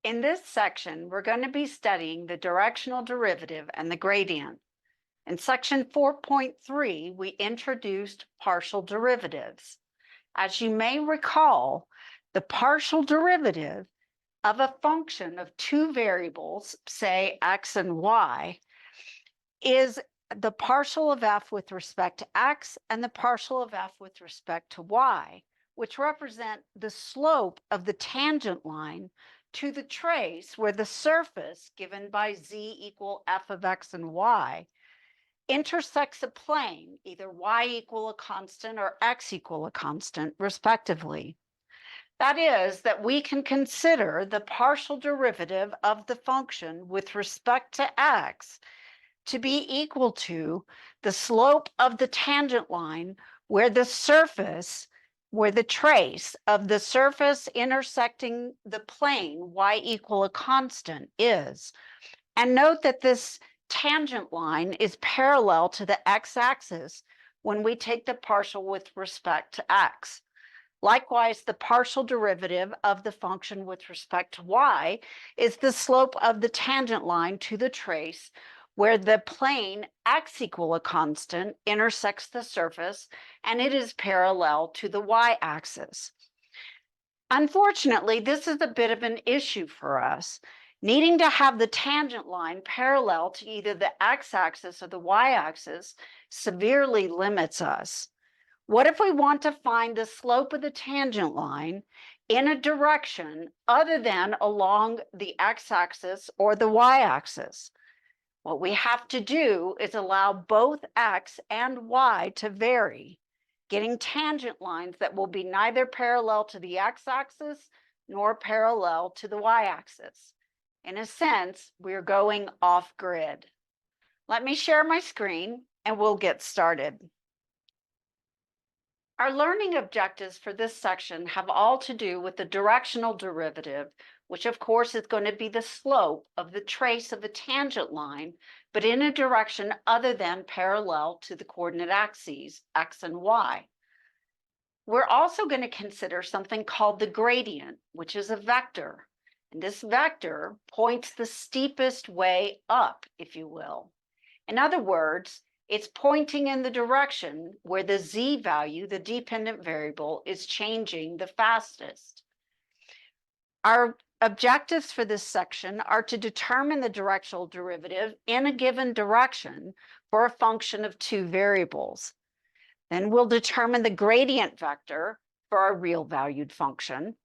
In this section, we're going to be studying the directional derivative and the gradient. In section 4.3, we introduced partial derivatives. As you may recall, the partial derivative of a function of two variables, say x and y, is the partial of f with respect to x and the partial of f with respect to y, which represent the slope of the tangent line to the trace where the surface given by z equal f of x and y intersects a plane, either y equal a constant or x equal a constant, respectively. That is, that we can consider the partial derivative of the function with respect to x to be equal to the slope of the tangent line where the trace of the surface intersecting the plane y equal a constant is. And note that this tangent line is parallel to the x-axis when we take the partial with respect to x. Likewise, the partial derivative of the function with respect to y is the slope of the tangent line to the trace where the plane x equal a constant intersects the surface and it is parallel to the y-axis. Unfortunately, this is a bit of an issue for us. Needing to have the tangent line parallel to either the x-axis or the y-axis severely limits us. What if we want to find the slope of the tangent line in a direction other than along the x-axis or the y-axis? What we have to do is allow both x and y to vary, getting tangent lines that will be neither parallel to the x-axis nor parallel to the y-axis. In a sense, we're going off-grid. Let me share my screen and we'll get started. Our learning objectives for this section have all to do with the directional derivative, which of course is going to be the slope of the trace of the tangent line, but in a direction other than parallel to the coordinate axes, x and y. We're also going to consider something called the gradient, which is a vector. And this vector points the steepest way up, if you will. In other words, it's pointing in the direction where the z value, the dependent variable, is changing the fastest. Our objectives for this section are to determine the directional derivative in a given direction for a function of two variables. Then we'll determine the gradient vector for our real valued function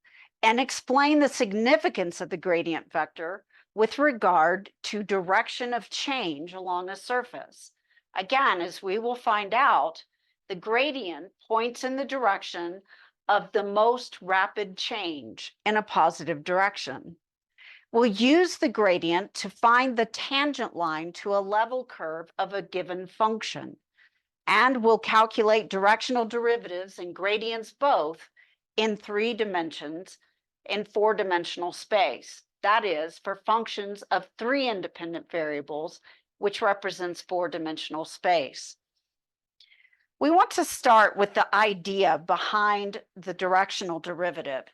and explain the significance of the gradient vector with regard to direction of change along a surface. Again, as we will find out, the gradient points in the direction of the most rapid change in a positive direction. We'll use the gradient to find the tangent line to a level curve of a given function. And we'll calculate directional derivatives and gradients both in 3 dimensions in 4-dimensional space. That is, for functions of 3 independent variables, which represents 4-dimensional space. We want to start with the idea behind the directional derivative.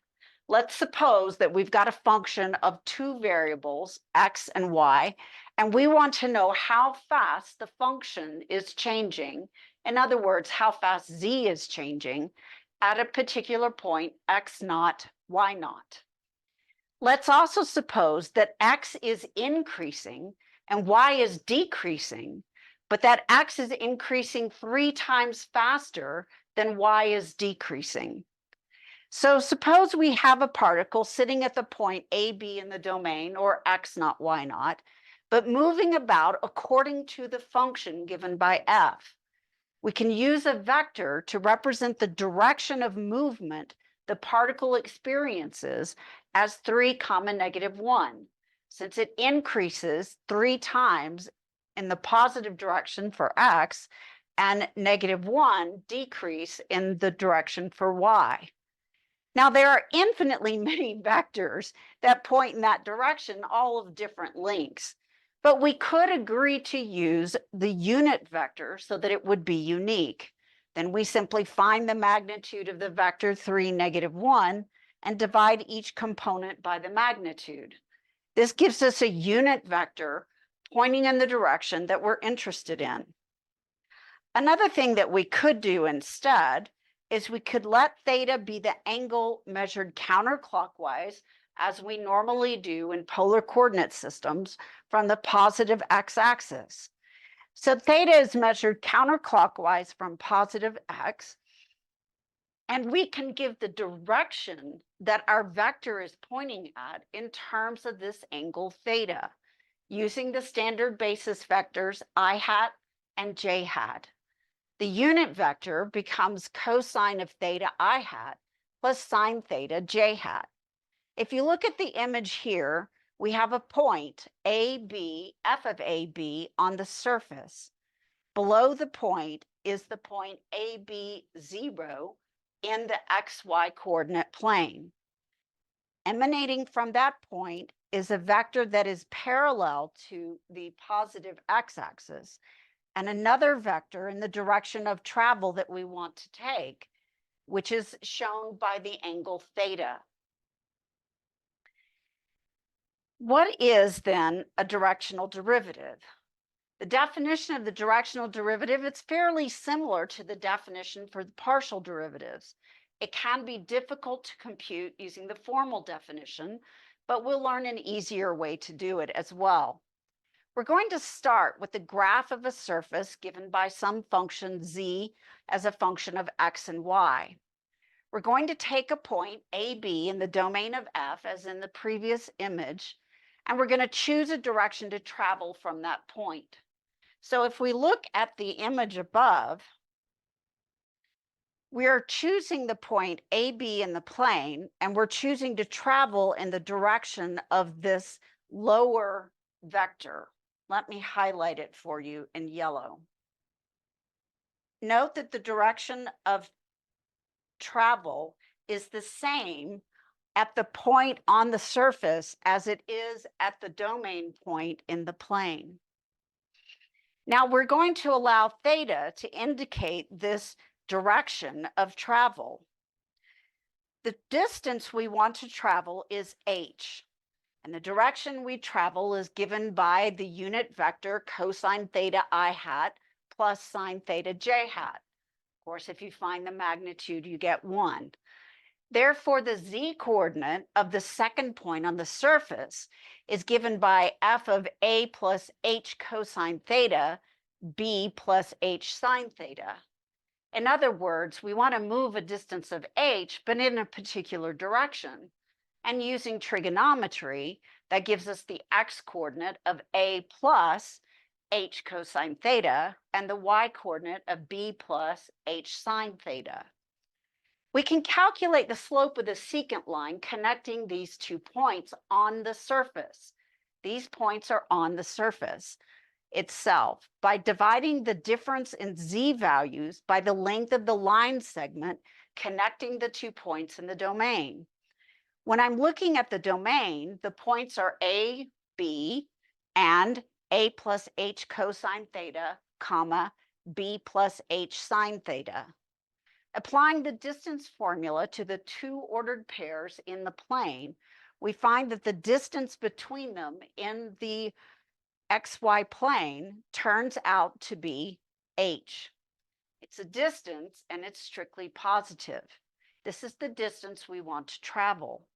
Let's suppose that we've got a function of 2 variables, x and y, and we want to know how fast the function is changing. In other words, how fast z is changing at a particular point, x naught, y naught. Let's also suppose that x is increasing and y is decreasing, but that x is increasing 3 times faster than y is decreasing. So suppose we have a particle sitting at the point a, b in the domain, or x naught, y naught, but moving about according to the function given by f. We can use a vector to represent the direction of movement the particle experiences as 3, -1. Since it increases 3 times in the positive direction for x and -1 decrease in the direction for y. Now, there are infinitely many vectors that point in that direction, all of different lengths, but we could agree to use the unit vector so that it would be unique. Then we simply find the magnitude of the vector 3, -1 and divide each component by the magnitude. This gives us a unit vector pointing in the direction that we're interested in. Another thing that we could do instead is we could let theta be the angle measured counterclockwise, as we normally do in polar coordinate systems, from the positive x-axis. So theta is measured counterclockwise from positive x, and we can give the direction that our vector is pointing at in terms of this angle theta, using the standard basis vectors I hat and j hat. The unit vector becomes cosine of theta I hat plus sine theta j hat. If you look at the image here, we have a point AB, f of AB, on the surface. Below the point is the point AB0 in the xy coordinate plane. Emanating from that point is a vector that is parallel to the positive x-axis, and another vector in the direction of travel that we want to take, which is shown by the angle theta. What is then a directional derivative? The definition of the directional derivative, it's fairly similar to the definition for the partial derivatives. It can be difficult to compute using the formal definition, but we'll learn an easier way to do it as well. We're going to start with the graph of a surface given by some function z as a function of x and y. We're going to take a point AB in the domain of f, as in the previous image, and we're going to choose a direction to travel from that point. So if we look at the image above, we are choosing the point AB in the plane, and we're choosing to travel in the direction of this lower vector. Let me highlight it for you in yellow. Note that the direction of travel is the same at the point on the surface as it is at the domain point in the plane. Now we're going to allow theta to indicate this direction of travel. The distance we want to travel is h, and the direction we travel is given by the unit vector cosine theta I hat plus sine theta j hat. Of course, if you find the magnitude, you get 1. Therefore, the z coordinate of the second point on the surface is given by f of a plus h cosine theta, b plus h sine theta. In other words, we want to move a distance of h, but in a particular direction. And using trigonometry, that gives us the x coordinate of a plus h cosine theta and the y coordinate of b plus h sine theta. We can calculate the slope of the secant line connecting these 2 points on the surface. These points are on the surface itself by dividing the difference in z values by the length of the line segment connecting the 2 points in the domain. When I'm looking at the domain, the points are A, B, and A plus H cosine theta, comma, B plus H sine theta. Applying the distance formula to the 2 ordered pairs in the plane, we find that the distance between them in the xy plane turns out to be h. It's a distance and it's strictly positive. This is the distance we want to travel.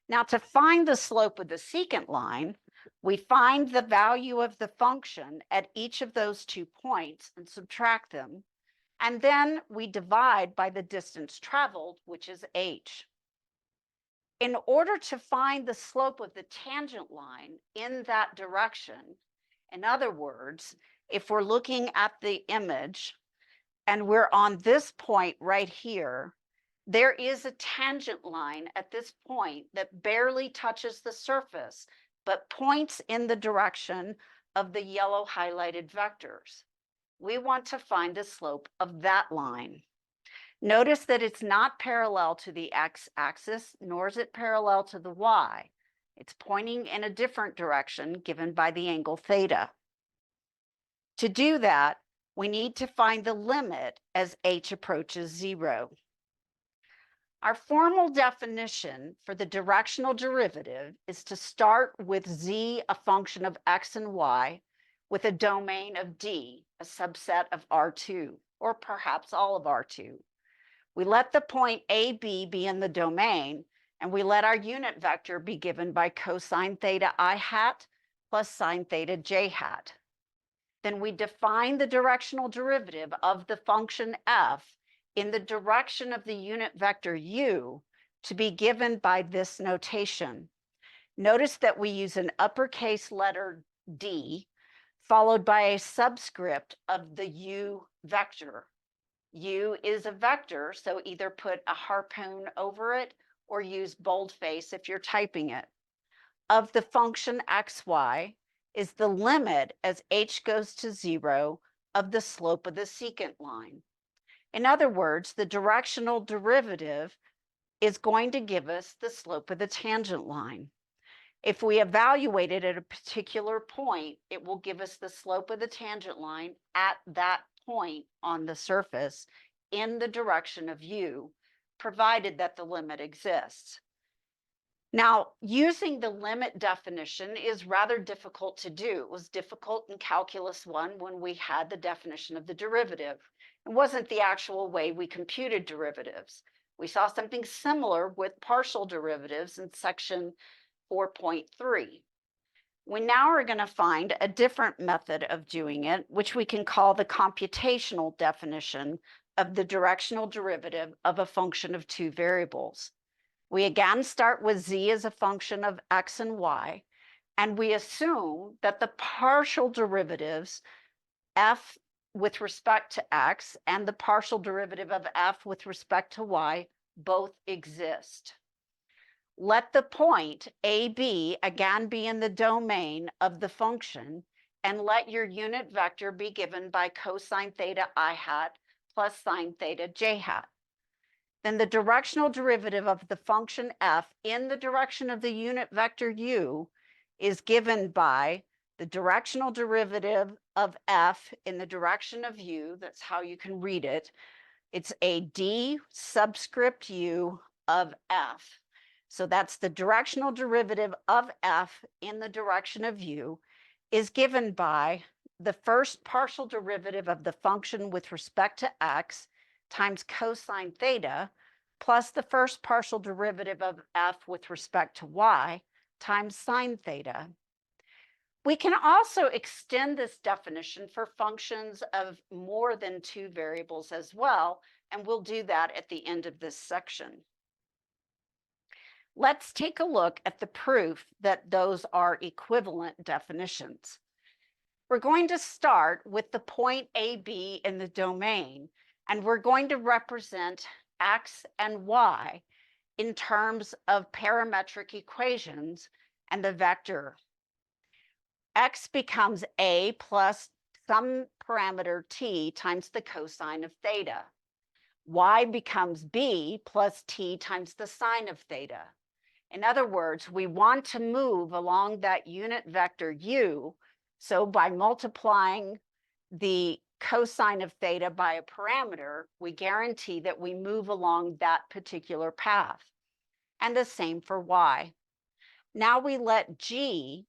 Now, to find the slope of the secant line, we find the value of the function at each of those 2 points and subtract them, and then we divide by the distance traveled, which is h. In order to find the slope of the tangent line in that direction, in other words, if we're looking at the image and we're on this point right here, there is a tangent line at this point that barely touches the surface, but points in the direction of the yellow highlighted vectors. We want to find the slope of that line. Notice that it's not parallel to the x-axis, nor is it parallel to the y. It's pointing in a different direction given by the angle theta. To do that, we need to find the limit as h approaches 0. Our formal definition for the directional derivative is to start with z, a function of x and y, with a domain of D, a subset of R2, or perhaps all of R2. We let the point AB be in the domain, and we let our unit vector be given by cosine theta I hat plus sine theta j hat. Then we define the directional derivative of the function f in the direction of the unit vector u to be given by this notation. Notice that we use an uppercase letter D followed by a subscript of the u vector. U is a vector, so either put a harpoon over it or use boldface if you're typing it. Of the function xy is the limit as h goes to 0 of the slope of the secant line. In other words, the directional derivative is going to give us the slope of the tangent line. If we evaluate it at a particular point, it will give us the slope of the tangent line at that point on the surface in the direction of u, provided that the limit exists. Now, using the limit definition is rather difficult to do. It was difficult in Calculus 1 when we had the definition of the derivative. It wasn't the actual way we computed derivatives. We saw something similar with partial derivatives in section 4.3. We now are going to find a different method of doing it, which we can call the computational definition of the directional derivative of a function of two variables. We again start with z as a function of x and y, and we assume that the partial derivatives f with respect to x and the partial derivative of f with respect to y both exist. Let the point AB again be in the domain of the function, and let your unit vector be given by cosine theta I hat plus sine theta j hat. Then the directional derivative of the function f in the direction of the unit vector u is given by the directional derivative of f in the direction of u. That's how you can read it. It's a d subscript u of f. So that's the directional derivative of f in the direction of u is given by the first partial derivative of the function with respect to x times cosine theta plus the first partial derivative of f with respect to y times sine theta. We can also extend this definition for functions of more than two variables as well, and we'll do that at the end of this section. Let's take a look at the proof that those are equivalent definitions. We're going to start with the point AB in the domain, and we're going to represent x and y in terms of parametric equations and the vector. X becomes a plus some parameter t times the cosine of theta. Y becomes b plus t times the sine of theta. In other words, we want to move along that unit vector u, so by multiplying the cosine of theta by a parameter, we guarantee that we move along that particular path. And the same for y. Now we let g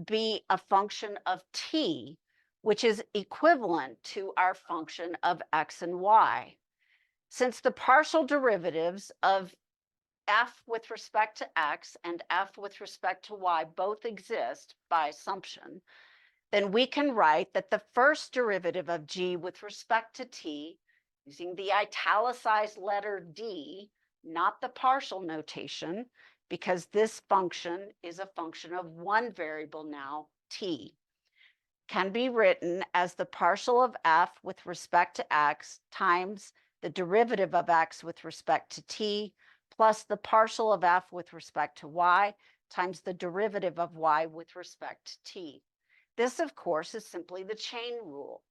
be a function of t, which is equivalent to our function of x and y. Since the partial derivatives of f with respect to x and f with respect to y both exist by assumption, then we can write that the first derivative of g with respect to t, using the italicized letter d, not the partial notation, because this function is a function of one variable now, t, can be written as the partial of f with respect to x times the derivative of x with respect to t plus the partial of f with respect to y times the derivative of y with respect to t. This, of course, is simply the chain rule.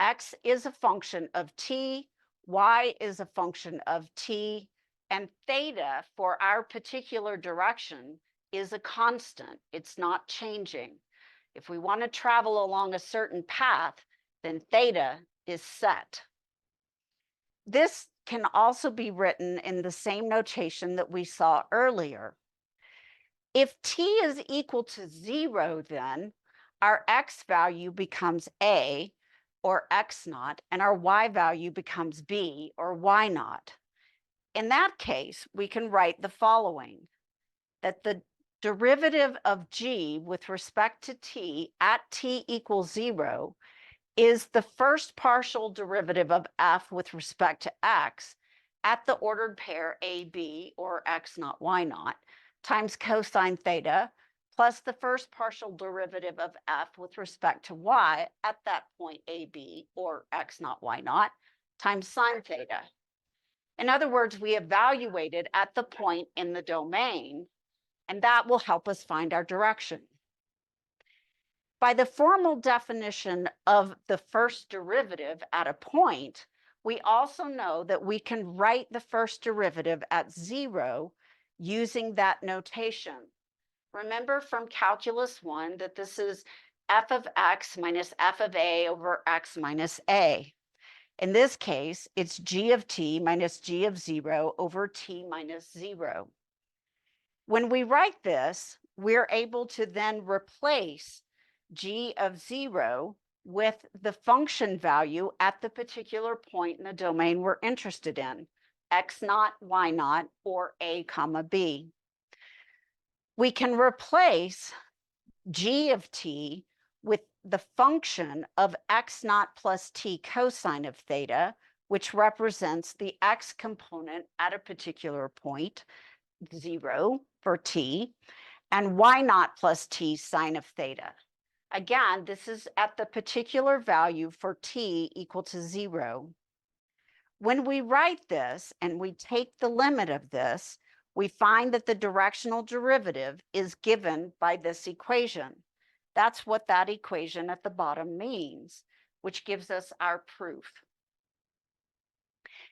X is a function of t, y is a function of t, and theta for our particular direction is a constant. It's not changing. If we want to travel along a certain path, then theta is set. This can also be written in the same notation that we saw earlier. If t is equal to 0, then our x value becomes a, or x naught, and our y value becomes b, or y naught. In that case, we can write the following, that the derivative of g with respect to t at t equals 0 is the first partial derivative of f with respect to x at the ordered pair ab, or x naught y naught, times cosine theta plus the first partial derivative of f with respect to y at that point ab, or x naught y naught, times sine theta. In other words, we evaluated at the point in the domain, and that will help us find our direction. By the formal definition of the first derivative at a point, we also know that we can write the first derivative at 0 using that notation. Remember from Calculus 1 that this is f of x minus f of a over x minus a. In this case, it's g of t minus g of 0 over t minus 0. When we write this, we're able to then replace g of 0 with the function value at the particular point in the domain we're interested in, x naught, y naught, or a comma b. We can replace g of t with the function of x naught plus t cosine of theta, which represents the x component at a particular point, 0 for t, and y naught plus t sine of theta. Again, this is at the particular value for t equal to 0. When we write this and we take the limit of this, we find that the directional derivative is given by this equation. That's what that equation at the bottom means, which gives us our proof.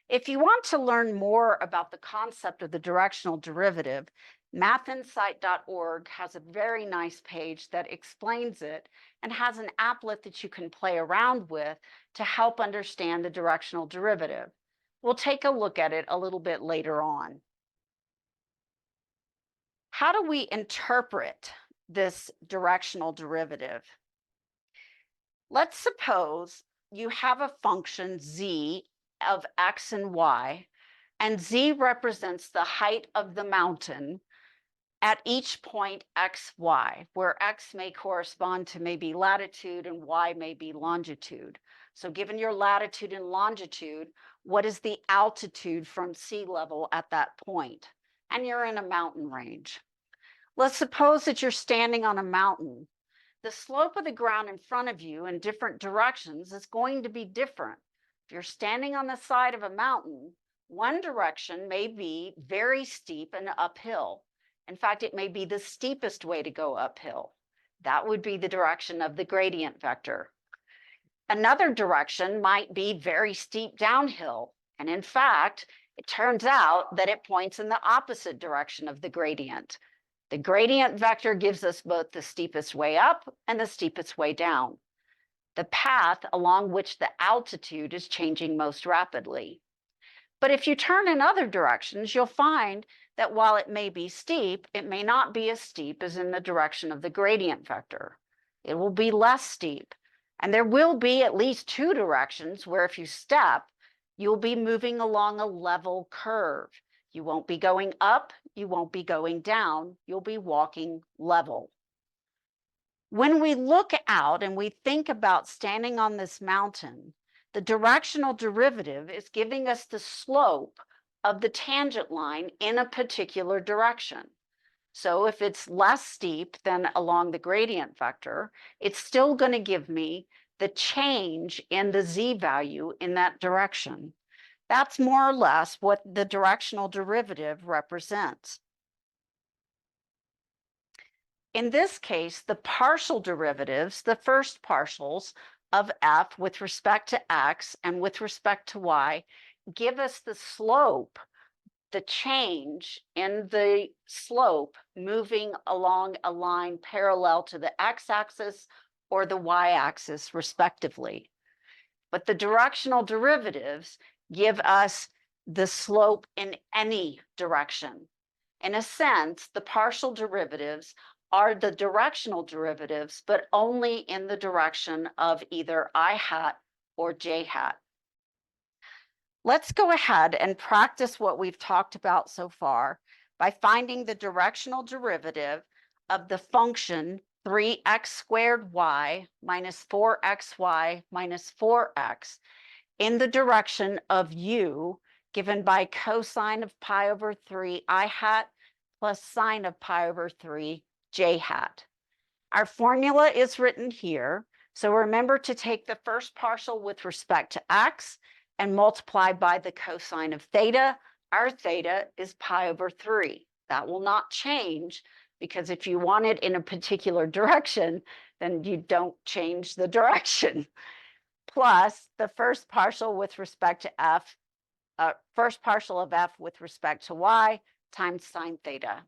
If you want to learn more about the concept of the directional derivative, mathinsight.org has a very nice page that explains it and has an applet that you can play around with to help understand the directional derivative. We'll take a look at it a little bit later on. How do we interpret this directional derivative? Let's suppose you have a function z of x and y, and z represents the height of the mountain at each point x, y, where x may correspond to maybe latitude and y may be longitude. So given your latitude and longitude, what is the altitude from sea level at that point? And you're in a mountain range. Let's suppose that you're standing on a mountain. The slope of the ground in front of you in different directions is going to be different. If you're standing on the side of a mountain, one direction may be very steep and uphill. In fact, it may be the steepest way to go uphill. That would be the direction of the gradient vector. Another direction might be very steep downhill. And in fact, it turns out that it points in the opposite direction of the gradient. The gradient vector gives us both the steepest way up and the steepest way down, the path along which the altitude is changing most rapidly. But if you turn in other directions, you'll find that while it may be steep, it may not be as steep as in the direction of the gradient vector. It will be less steep. And there will be at least two directions where if you step, you'll be moving along a level curve. You won't be going up, you won't be going down, you'll be walking level. When we look out and we think about standing on this mountain, the directional derivative is giving us the slope of the tangent line in a particular direction. So if it's less steep than along the gradient vector, it's still going to give me the change in the z value in that direction. That's more or less what the directional derivative represents. In this case, the partial derivatives, the first partials of f with respect to x and with respect to y, give us the slope, the change in the slope moving along a line parallel to the x-axis or the y-axis respectively. But the directional derivatives give us the slope in any direction. In a sense, the partial derivatives are the directional derivatives, but only in the direction of either I hat or j hat. Let's go ahead and practice what we've talked about so far by finding the directional derivative of the function 3x squared y minus 4xy minus 4x in the direction of u, given by cosine of pi over 3 I hat plus sine of pi over 3 j hat. Our formula is written here, so remember to take the first partial with respect to x and multiply by the cosine of theta. Our theta is pi over 3. That will not change, because if you want it in a particular direction, then you don't change the direction. Plus the first partial with respect to f, first partial of f with respect to y times sine theta.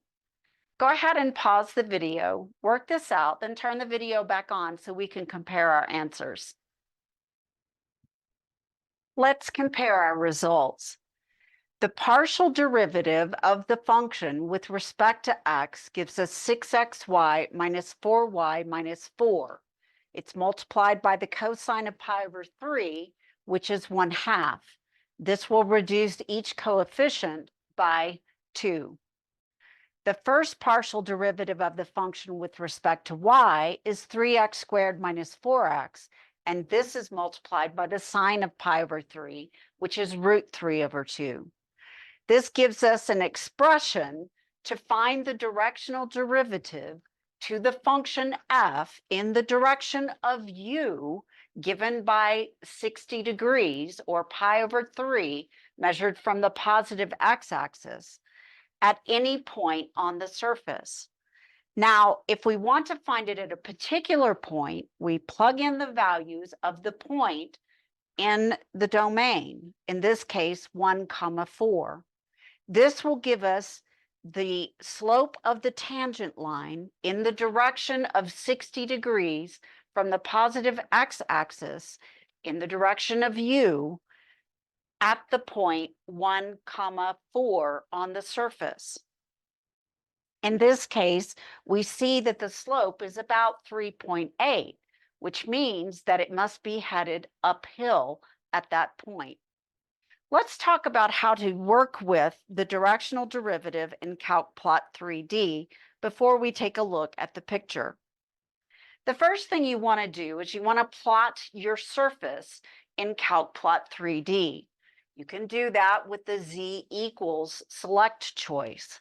Go ahead and pause the video, work this out, then turn the video back on so we can compare our answers. Let's compare our results. The partial derivative of the function with respect to x gives us 6xy minus 4y minus 4. It's multiplied by the cosine of pi over 3, which is 1/2. This will reduce each coefficient by 2. The first partial derivative of the function with respect to y is 3x squared minus 4x, and this is multiplied by the sine of pi over 3, which is root 3 over 2. This gives us an expression to find the directional derivative to the function f in the direction of u, given by 60 degrees, or pi over 3, measured from the positive x-axis, at any point on the surface. Now, if we want to find it at a particular point, we plug in the values of the point in the domain, in this case, 1, 4. This will give us the slope of the tangent line in the direction of 60 degrees from the positive x-axis in the direction of u at the point 1, 4 on the surface. In this case, we see that the slope is about 3.8, which means that it must be headed uphill at that point. Let's talk about how to work with the directional derivative in CalcPlot 3D before we take a look at the picture. The first thing you want to do is you want to plot your surface in CalcPlot 3D. You can do that with the z equals select choice.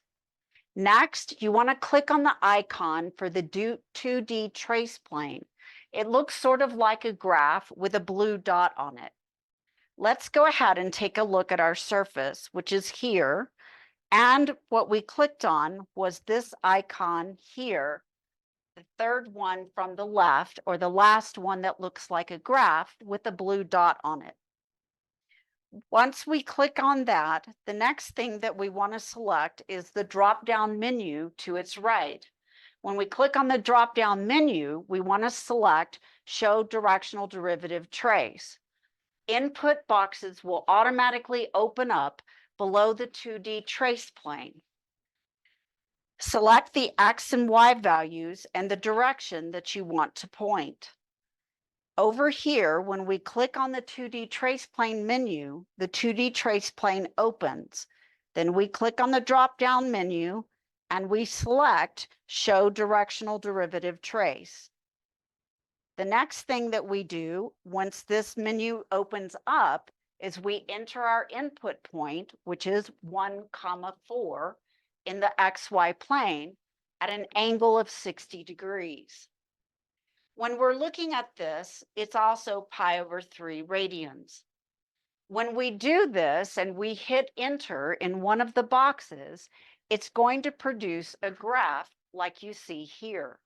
Next, you want to click on the icon for the 2D trace plane. It looks sort of like a graph with a blue dot on it. Let's go ahead and take a look at our surface, which is here. And what we clicked on was this icon here, the third one from the left, or the last one that looks like a graph with a blue dot on it. Once we click on that, the next thing that we want to select is the drop-down menu to its right. When we click on the drop-down menu, we want to select Show Directional Derivative Trace. Input boxes will automatically open up below the 2D trace plane. Select the x and y values and the direction that you want to point. Over here, when we click on the 2D trace plane menu, the 2D trace plane opens. Then we click on the drop-down menu and we select Show Directional Derivative Trace. The next thing that we do once this menu opens up is we enter our input point, which is 1, 4 in the XY plane at an angle of 60 degrees. When we're looking at this, it's also pi over 3 radians. When we do this and we hit enter in one of the boxes, it's going to produce a graph like you see here.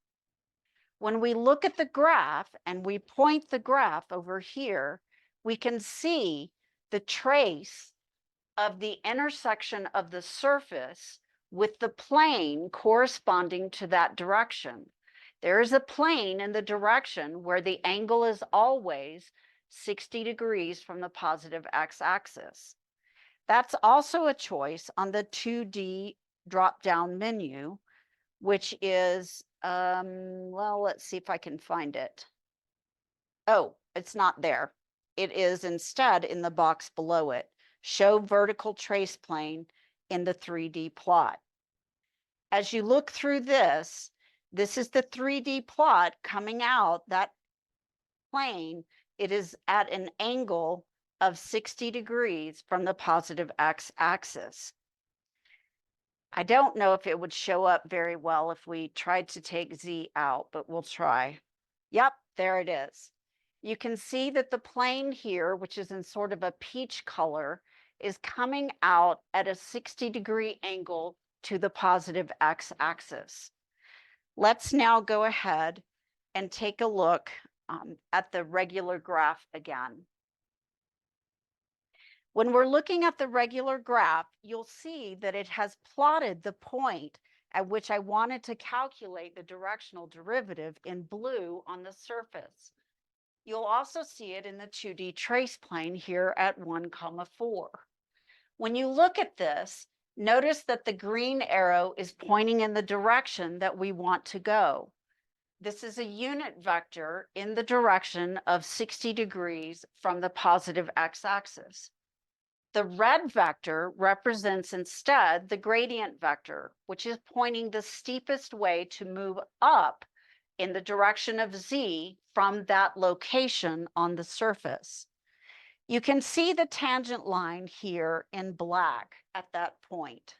When we look at the graph and we point the graph over here, we can see the trace of the intersection of the surface with the plane corresponding to that direction. There is a plane in the direction where the angle is always 60 degrees from the positive x-axis. That's also a choice on the 2D drop-down menu, which is, well, let's see if I can find it. Oh, it's not there. It is instead in the box below it. Show vertical trace plane in the 3D plot. As you look through this, this is the 3D plot coming out, that plane. It is at an angle of 60 degrees from the positive x-axis. I don't know if it would show up very well if we tried to take Z out, but we'll try. Yep, there it is. You can see that the plane here, which is in sort of a peach color, is coming out at a 60-degree angle to the positive x-axis. Let's now go ahead and take a look at the regular graph again. When we're looking at the regular graph, you'll see that it has plotted the point at which I wanted to calculate the directional derivative in blue on the surface. You'll also see it in the 2D trace plane here at 1, 4. When you look at this, notice that the green arrow is pointing in the direction that we want to go. This is a unit vector in the direction of 60 degrees from the positive x-axis. The red vector represents instead the gradient vector, which is pointing the steepest way to move up in the direction of Z from that location on the surface. You can see the tangent line here in black at that point.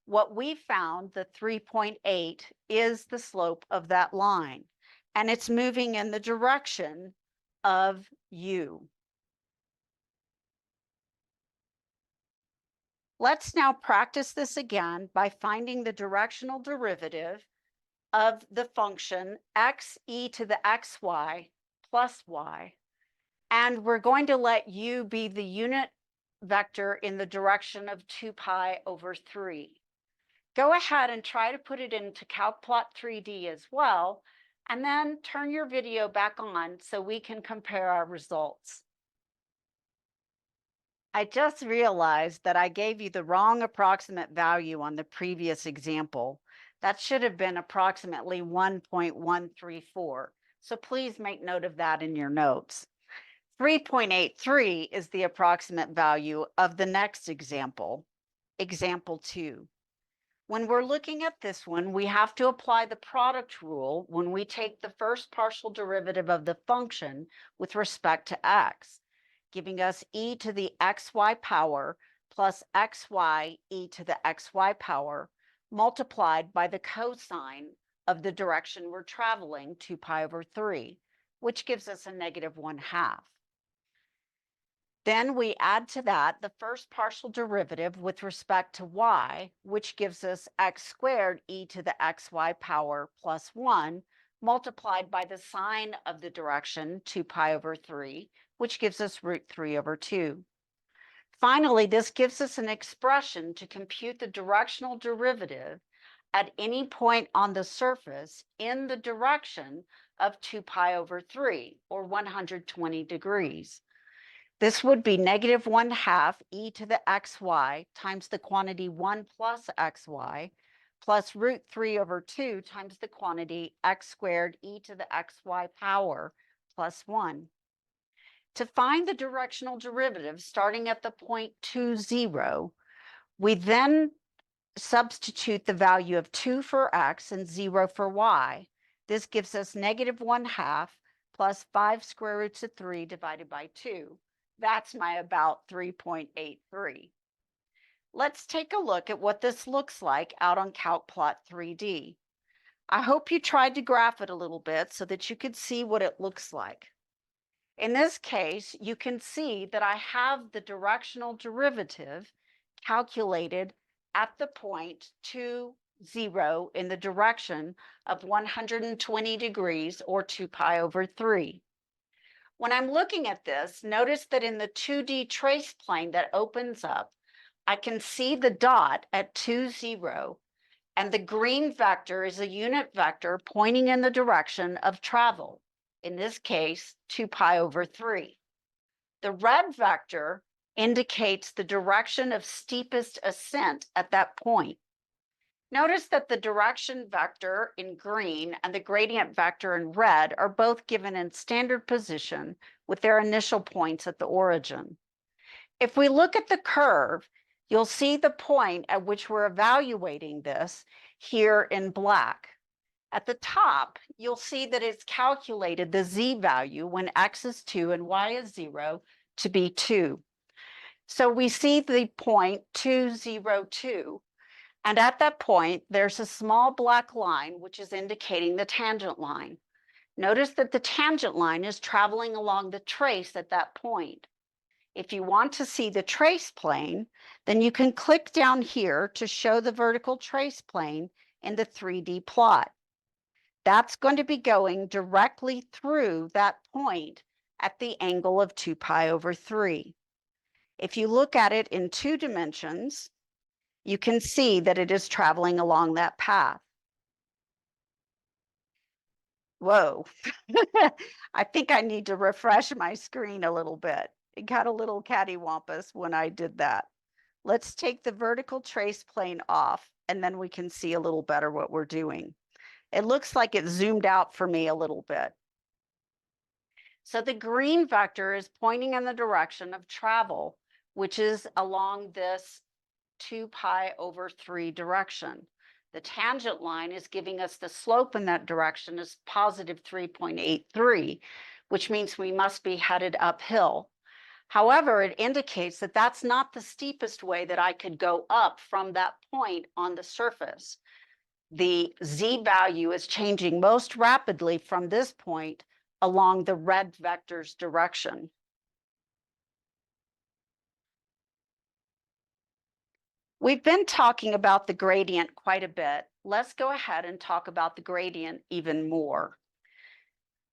What we found, the 3.8, is the slope of that line, and it's moving in the direction of U. Let's now practice this again by finding the directional derivative of the function x e to the xy plus y, and we're going to let u be the unit vector in the direction of 2 pi over 3. Go ahead and try to put it into CalcPlot 3D as well, and then turn your video back on so we can compare our results. I just realized that I gave you the wrong approximate value on the previous example. That should have been approximately 1.134. So please make note of that in your notes. 3.83 is the approximate value of the next example, example 2. When we're looking at this one, we have to apply the product rule when we take the first partial derivative of the function with respect to x, giving us e to the xy power plus xy e to the xy power multiplied by the cosine of the direction we're traveling, 2 pi over 3, which gives us a negative 1/2. Then we add to that the first partial derivative with respect to y, which gives us x squared e to the xy power plus 1 multiplied by the sine of the direction, 2 pi over 3, which gives us root 3 over 2. Finally, this gives us an expression to compute the directional derivative at any point on the surface in the direction of 2 pi over 3, or 120 degrees. This would be negative 1/2 e to the xy times the quantity 1 plus xy plus root 3 over 2 times the quantity x squared e to the xy power plus 1. To find the directional derivative starting at the point 2, 0, we then substitute the value of 2 for x and 0 for y. This gives us negative 1/2 plus 5 square roots of 3 divided by 2. That's my about 3.83. Let's take a look at what this looks like out on CalcPlot 3D. I hope you tried to graph it a little bit so that you could see what it looks like. In this case, you can see that I have the directional derivative calculated at the point 2, 0 in the direction of 120 degrees, or 2 pi over 3. When I'm looking at this, notice that in the 2D trace plane that opens up, I can see the dot at 2, 0, and the green vector is a unit vector pointing in the direction of travel, in this case, 2 pi over 3. The red vector indicates the direction of steepest ascent at that point. Notice that the direction vector in green and the gradient vector in red are both given in standard position with their initial points at the origin. If we look at the curve, you'll see the point at which we're evaluating this here in black. At the top, you'll see that it's calculated the z value when x is 2 and y is 0 to be 2. So we see the point 2, 0, 2. And at that point, there's a small black line, which is indicating the tangent line. Notice that the tangent line is traveling along the trace at that point. If you want to see the trace plane, then you can click down here to show the vertical trace plane in the 3D plot. That's going to be going directly through that point at the angle of 2 pi over 3. If you look at it in 2 dimensions, you can see that it is traveling along that path. Whoa, I think I need to refresh my screen a little bit. It got a little cattywampus when I did that. Let's take the vertical trace plane off, and then we can see a little better what we're doing. It looks like it zoomed out for me a little bit. So the green vector is pointing in the direction of travel, which is along this 2 pi over 3 direction. The tangent line is giving us the slope in that direction is positive 3.83, which means we must be headed uphill. However, it indicates that that's not the steepest way that I could go up from that point on the surface. The z value is changing most rapidly from this point along the red vector's direction. We've been talking about the gradient quite a bit. Let's go ahead and talk about the gradient even more.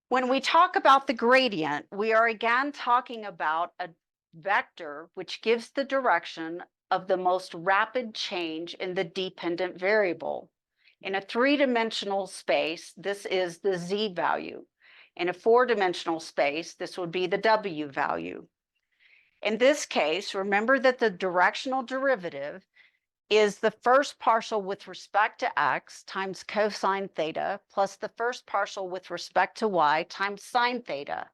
When we talk about the gradient, we are again talking about a vector which gives the direction of the most rapid change in the dependent variable. In a 3-dimensional space, this is the z value. In a 4-dimensional space, this would be the w value. In this case, remember that the directional derivative is the first partial with respect to x times cosine theta plus the first partial with respect to y times sine theta,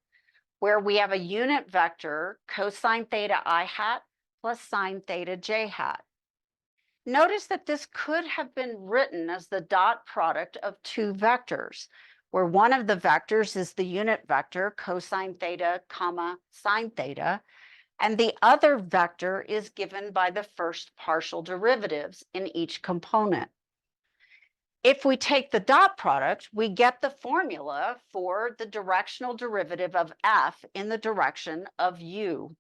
where we have a unit vector cosine theta I hat plus sine theta j hat. Notice that this could have been written as the dot product of 2 vectors, where one of the vectors is the unit vector cosine theta comma sine theta, and the other vector is given by the first partial derivatives in each component. If we take the dot product, we get the formula for the directional derivative of f in the direction of u.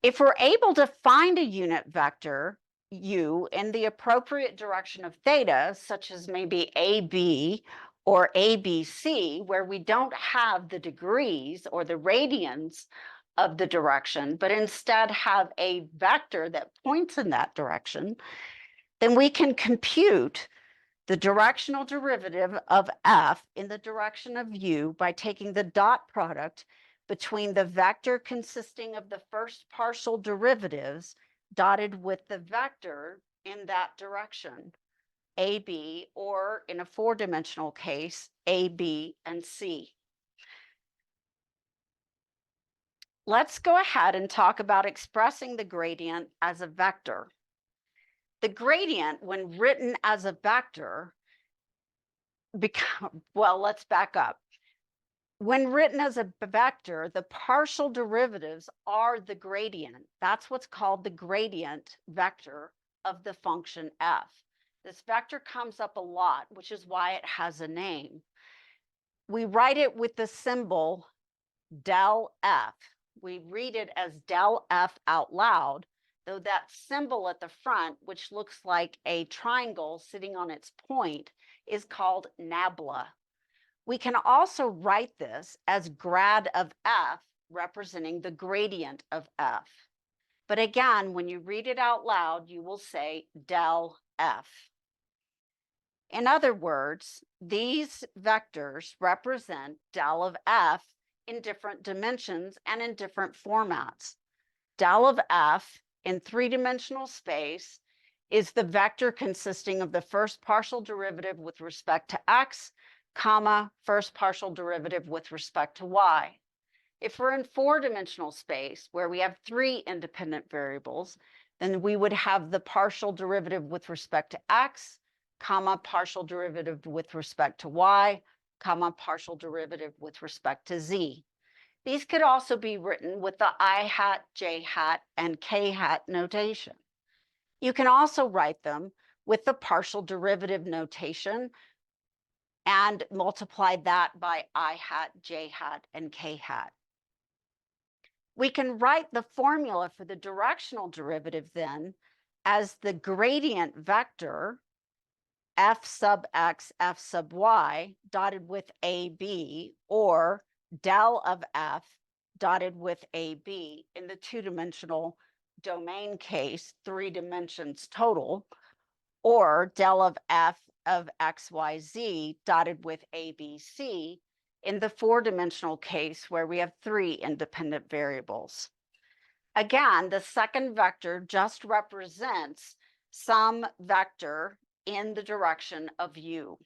If we're able to find a unit vector u in the appropriate direction of theta, such as maybe AB or ABC, where we don't have the degrees or the radians of the direction, but instead have a vector that points in that direction, then we can compute the directional derivative of f in the direction of u by taking the dot product between the vector consisting of the first partial derivatives dotted with the vector in that direction, AB, or in a 4-dimensional case, A, B, and C. Let's go ahead and talk about expressing the gradient as a vector. The gradient, when written as a vector, well, let's back up. When written as a vector, the partial derivatives are the gradient. That's what's called the gradient vector of the function f. This vector comes up a lot, which is why it has a name. We write it with the symbol del f. We read it as del f out loud, though that symbol at the front, which looks like a triangle sitting on its point, is called nabla. We can also write this as grad of f, representing the gradient of f. But again, when you read it out loud, you will say del f. In other words, these vectors represent del of f in different dimensions and in different formats. del of f in three-dimensional space is the vector consisting of the first partial derivative with respect to x, comma, first partial derivative with respect to y. If we're in four-dimensional space where we have three independent variables, then we would have the partial derivative with respect to x, comma, partial derivative with respect to y, comma, partial derivative with respect to z. These could also be written with the I hat, j hat, and k hat notation. You can also write them with the partial derivative notation and multiply that by I hat, j hat, and k hat. We can write the formula for the directional derivative then as the gradient vector f sub x, f sub y dotted with AB, or del of f dotted with AB in the two-dimensional domain case, 3 dimensions total, or del of f of xyz dotted with ABC in the four-dimensional case where we have three independent variables. Again, the second vector just represents some vector in the direction of u,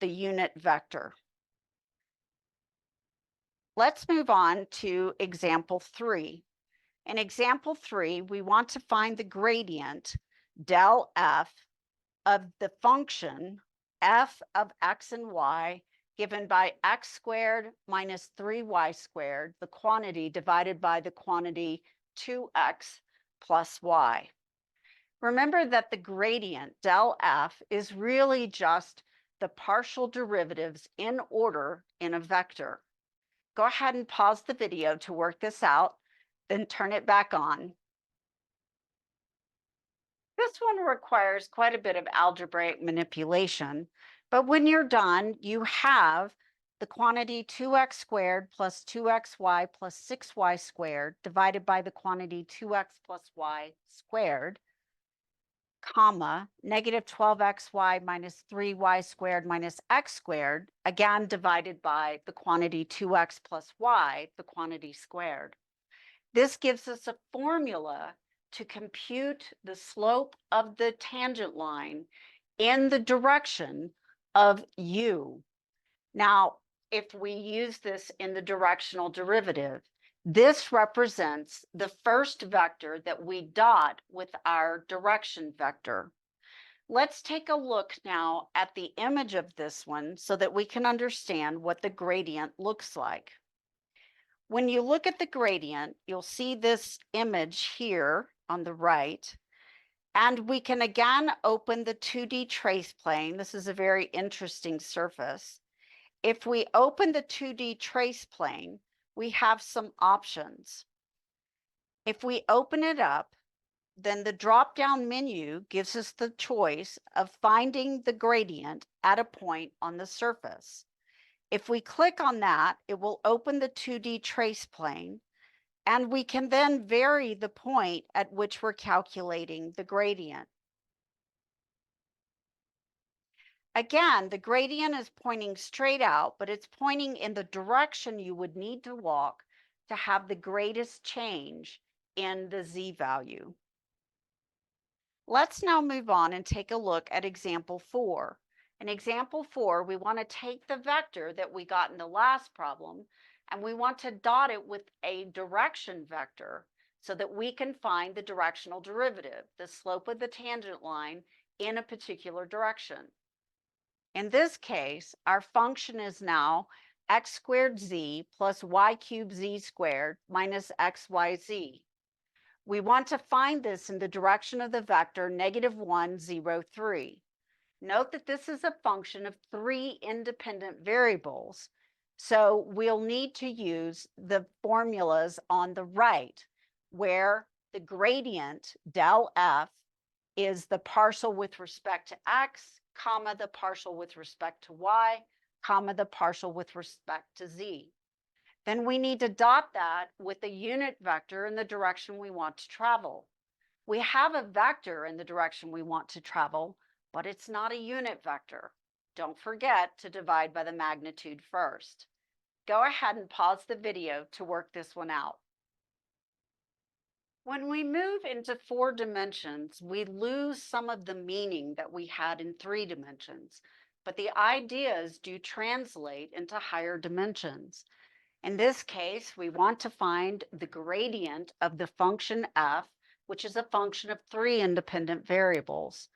the unit vector. Let's move on to example 3. In example 3, we want to find the gradient del f of the function f of x and y given by x squared minus 3y squared, the quantity divided by the quantity 2x plus y. Remember that the gradient del f is really just the partial derivatives in order in a vector. Go ahead and pause the video to work this out, then turn it back on. This one requires quite a bit of algebraic manipulation, but when you're done, you have the quantity 2x squared plus 2xy plus 6y squared divided by the quantity 2x plus y squared, comma, negative 12xy minus 3y squared minus x squared, again divided by the quantity 2x plus y, the quantity squared. This gives us a formula to compute the slope of the tangent line in the direction of u. Now, if we use this in the directional derivative, this represents the first vector that we dot with our direction vector. Let's take a look now at the image of this one so that we can understand what the gradient looks like. When you look at the gradient, you'll see this image here on the right, and we can again open the 2D trace plane. This is a very interesting surface. If we open the 2D trace plane, we have some options. If we open it up, then the drop-down menu gives us the choice of finding the gradient at a point on the surface. If we click on that, it will open the 2D trace plane, and we can then vary the point at which we're calculating the gradient. Again, the gradient is pointing straight out, but it's pointing in the direction you would need to walk to have the greatest change in the z value. Let's now move on and take a look at example 4. In example 4, we want to take the vector that we got in the last problem, and we want to dot it with a direction vector so that we can find the directional derivative, the slope of the tangent line in a particular direction. In this case, our function is now x squared z plus y cubed z squared minus xyz. We want to find this in the direction of the vector -1, 0, 3. Note that this is a function of three independent variables, so we'll need to use the formulas on the right, where the gradient del f is the partial with respect to x, comma, the partial with respect to y, comma, the partial with respect to z. Then we need to dot that with a unit vector in the direction we want to travel. We have a vector in the direction we want to travel, but it's not a unit vector. Don't forget to divide by the magnitude first. Go ahead and pause the video to work this one out. When we move into 4 dimensions, we lose some of the meaning that we had in 3 dimensions, but the ideas do translate into higher dimensions. In this case, we want to find the gradient of the function f, which is a function of 3 independent variables.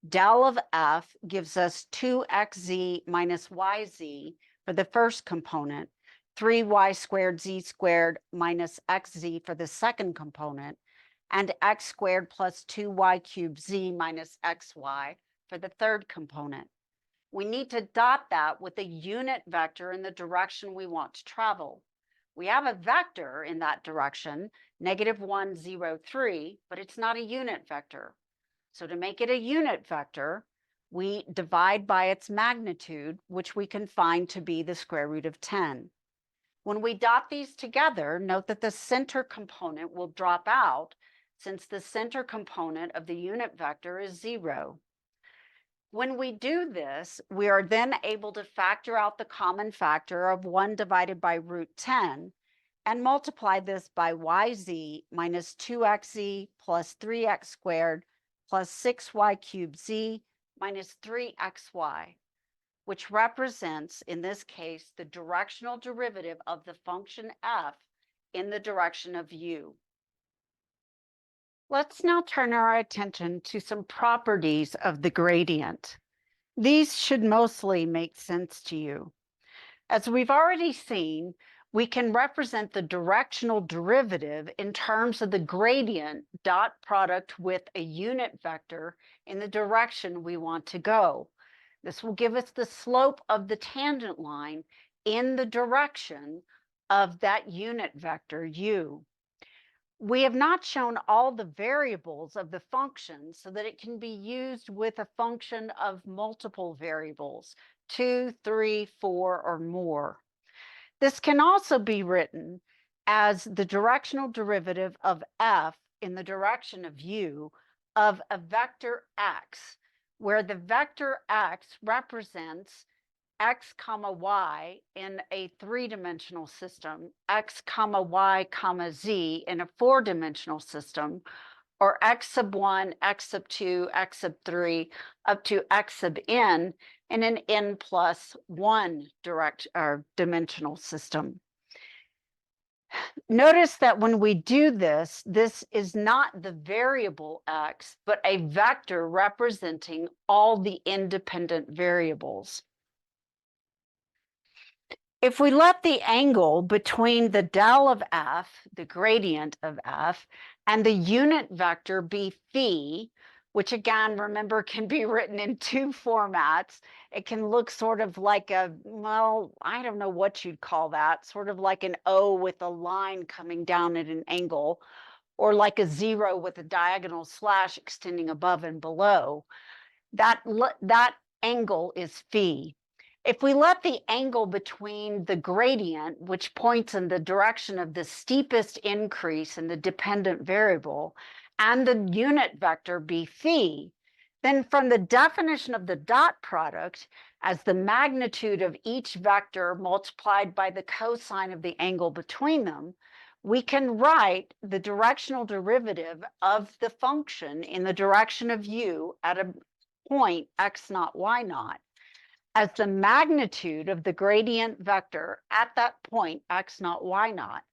Del of f gives us 2xz minus yz for the first component, 3y squared z squared minus xz for the second component, and x squared plus 2y cubed z minus xy for the third component. We need to dot that with a unit vector in the direction we want to travel. We have a vector in that direction, -1, 0, 3, but it's not a unit vector. So to make it a unit vector, we divide by its magnitude, which we can find to be the square root of 10. When we dot these together, note that the center component will drop out since the center component of the unit vector is 0. When we do this, we are then able to factor out the common factor of 1 divided by root 10 and multiply this by yz minus 2xz plus 3x squared plus 6y cubed z minus 3xy, which represents, in this case, the directional derivative of the function f in the direction of u. Let's now turn our attention to some properties of the gradient. These should mostly make sense to you. As we've already seen, we can represent the directional derivative in terms of the gradient dot product with a unit vector in the direction we want to go. This will give us the slope of the tangent line in the direction of that unit vector u. We have not shown all the variables of the function so that it can be used with a function of multiple variables, 2, 3, 4, or more. This can also be written as the directional derivative of f in the direction of u of a vector x, where the vector x represents x comma y in a 3-dimensional system, x comma y comma z in a 4-dimensional system, or x sub 1, x sub 2, x sub 3, up to x sub n in an n plus 1 dimensional system. Notice that when we do this, this is not the variable x, but a vector representing all the independent variables. If we let the angle between the del of f, the gradient of f, and the unit vector be phi, which again, remember, can be written in 2 formats. It can look sort of like a, well, I don't know what you'd call that, sort of like an O with a line coming down at an angle, or like a 0 with a diagonal slash extending above and below. That angle is phi. If we let the angle between the gradient, which points in the direction of the steepest increase in the dependent variable, and the unit vector be phi, then from the definition of the dot product as the magnitude of each vector multiplied by the cosine of the angle between them, we can write the directional derivative of the function in the direction of u at a point x naught, y naught, as the magnitude of the gradient vector at that point, x naught, y naught,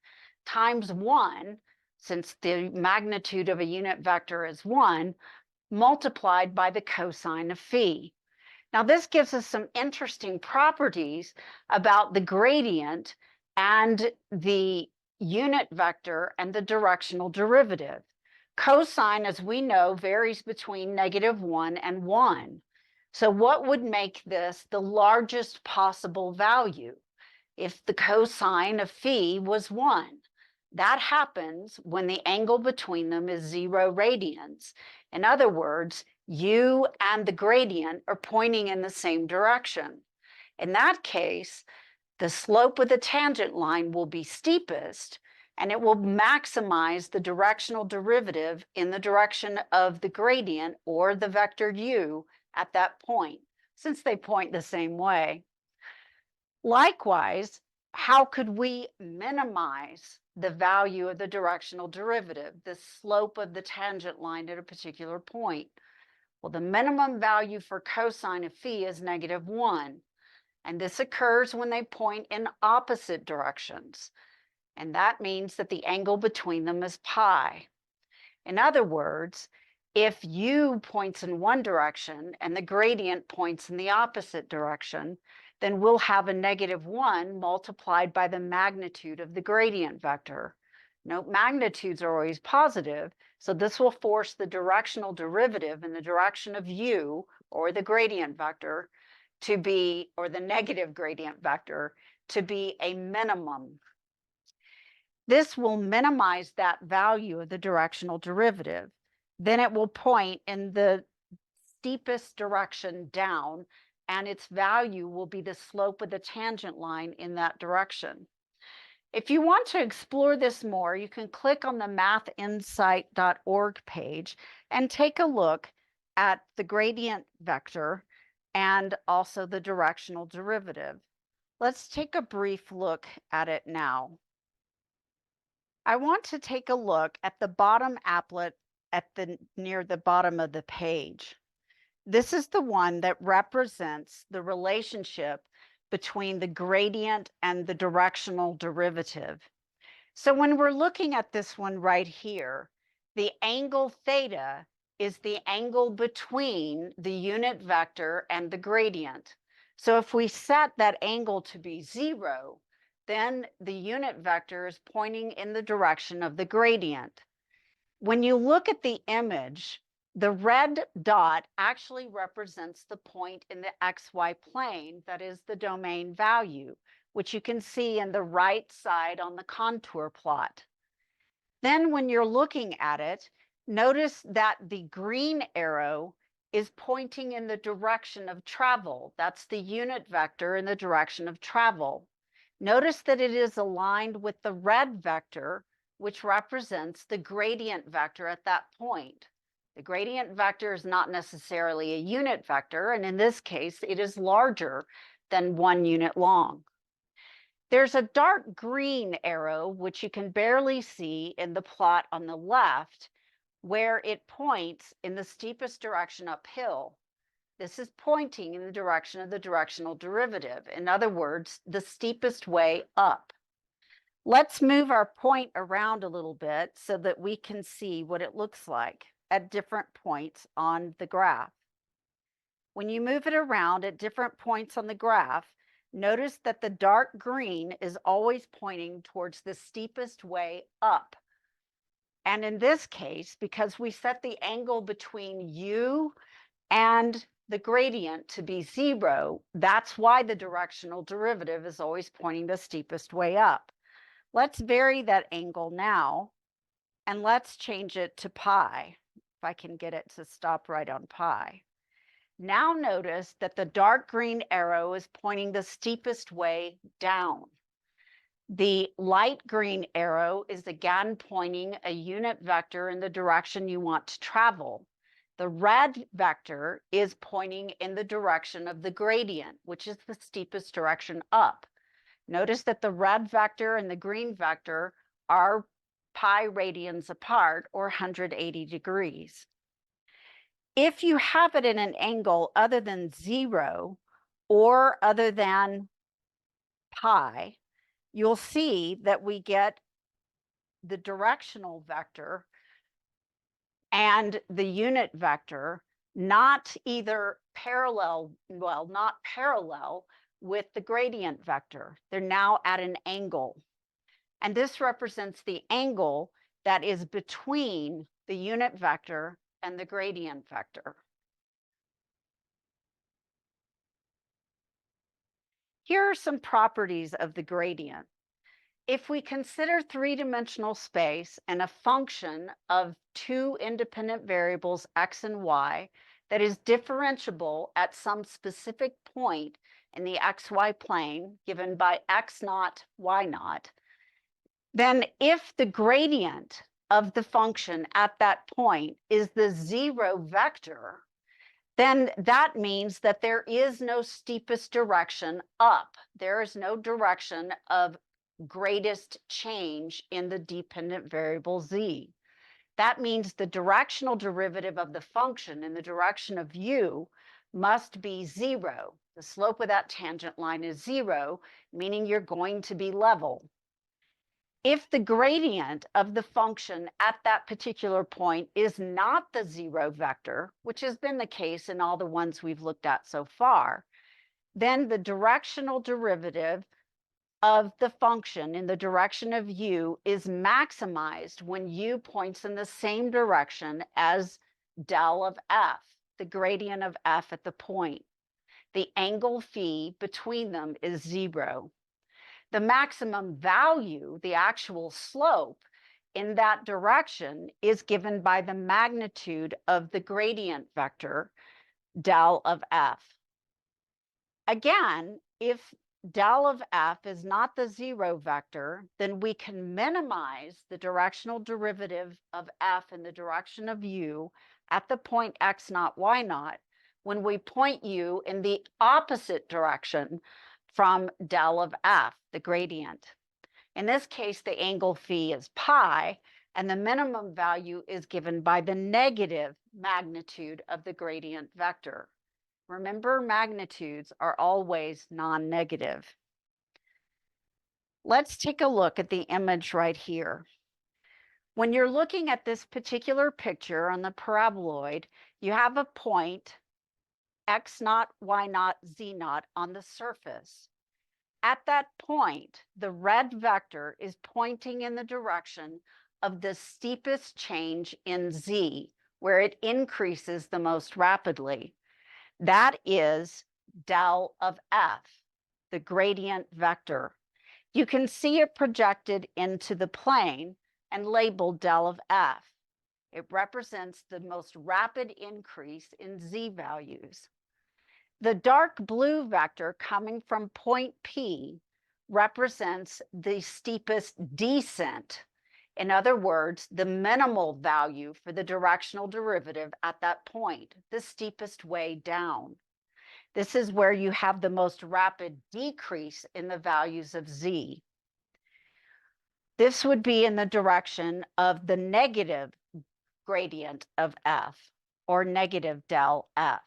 times 1, since the magnitude of a unit vector is 1, multiplied by the cosine of phi. Now, this gives us some interesting properties about the gradient and the unit vector and the directional derivative. Cosine, as we know, varies between -1 and 1. So what would make this the largest possible value? If the cosine of phi was 1. That happens when the angle between them is 0 radians. In other words, u and the gradient are pointing in the same direction. In that case, the slope of the tangent line will be steepest, and it will maximize the directional derivative in the direction of the gradient or the vector u at that point, since they point the same way. Likewise, how could we minimize the value of the directional derivative, the slope of the tangent line at a particular point. Well, the minimum value for cosine of phi is -1. And this occurs when they point in opposite directions. And that means that the angle between them is pi. In other words, if u points in one direction and the gradient points in the opposite direction, then we'll have a -1 multiplied by the magnitude of the gradient vector. Note, magnitudes are always positive, so this will force the directional derivative in the direction of u, or the gradient vector, to be, or the negative gradient vector, to be a minimum. This will minimize that value of the directional derivative. Then it will point in the steepest direction down, and its value will be the slope of the tangent line in that direction. If you want to explore this more, you can click on the mathinsight.org page and take a look at the gradient vector and also the directional derivative. Let's take a brief look at it now. I want to take a look at the bottom applet near the bottom of the page. This is the one that represents the relationship between the gradient and the directional derivative. So when we're looking at this one right here, the angle theta is the angle between the unit vector and the gradient. So if we set that angle to be 0, then the unit vector is pointing in the direction of the gradient. When you look at the image, the red dot actually represents the point in the xy plane, that is the domain value, which you can see in the right side on the contour plot. Then when you're looking at it, notice that the green arrow is pointing in the direction of travel. That's the unit vector in the direction of travel. Notice that it is aligned with the red vector, which represents the gradient vector at that point. The gradient vector is not necessarily a unit vector, and in this case, it is larger than 1 unit long. There's a dark green arrow, which you can barely see in the plot on the left, where it points in the steepest direction uphill. This is pointing in the direction of the directional derivative. In other words, the steepest way up. Let's move our point around a little bit so that we can see what it looks like at different points on the graph. When you move it around at different points on the graph, notice that the dark green is always pointing towards the steepest way up. And in this case, because we set the angle between u and the gradient to be 0, that's why the directional derivative is always pointing the steepest way up. Let's vary that angle now, and let's change it to pi, if I can get it to stop right on pi. Now notice that the dark green arrow is pointing the steepest way down. The light green arrow is again pointing a unit vector in the direction you want to travel. The red vector is pointing in the direction of the gradient, which is the steepest direction up. Notice that the red vector and the green vector are pi radians apart, or 180 degrees. If you have it in an angle other than 0 or other than pi, you'll see that we get the directional vector and the unit vector not parallel with the gradient vector. They're now at an angle. And this represents the angle that is between the unit vector and the gradient vector. Here are some properties of the gradient. If we consider three-dimensional space and a function of two independent variables, x and y, that is differentiable at some specific point in the xy plane given by x naught, y naught, then if the gradient of the function at that point is the 0 vector, then that means that there is no steepest direction up. There is no direction of greatest change in the dependent variable z. That means the directional derivative of the function in the direction of u must be 0. The slope of that tangent line is 0, meaning you're going to be level. If the gradient of the function at that particular point is not the 0 vector, which has been the case in all the ones we've looked at so far, then the directional derivative of the function in the direction of u is maximized when u points in the same direction as del of f, the gradient of f at the point. The angle phi between them is 0. The maximum value, the actual slope in that direction, is given by the magnitude of the gradient vector, del of f. Again, if del of f is not the 0 vector, then we can minimize the directional derivative of f in the direction of u at the point x naught, y naught, when we point u in the opposite direction from del of f, the gradient. In this case, the angle phi is pi, and the minimum value is given by the negative magnitude of the gradient vector. Remember, magnitudes are always non-negative. Let's take a look at the image right here. When you're looking at this particular picture on the paraboloid, you have a point x naught, y naught, z naught on the surface. At that point, the red vector is pointing in the direction of the steepest change in z, where it increases the most rapidly. That is del of f, the gradient vector. You can see it projected into the plane and labeled del of f. It represents the most rapid increase in z values. The dark blue vector coming from point P represents the steepest descent. In other words, the minimal value for the directional derivative at that point, the steepest way down. This is where you have the most rapid decrease in the values of z. This would be in the direction of the negative gradient of f, or negative del f.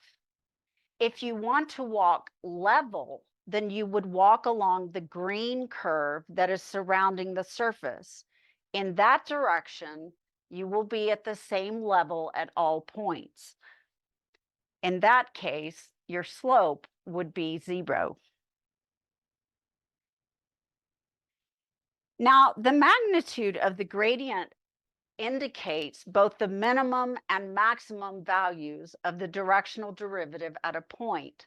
If you want to walk level, then you would walk along the green curve that is surrounding the surface. In that direction, you will be at the same level at all points. In that case, your slope would be 0. Now, the magnitude of the gradient indicates both the minimum and maximum values of the directional derivative at a point.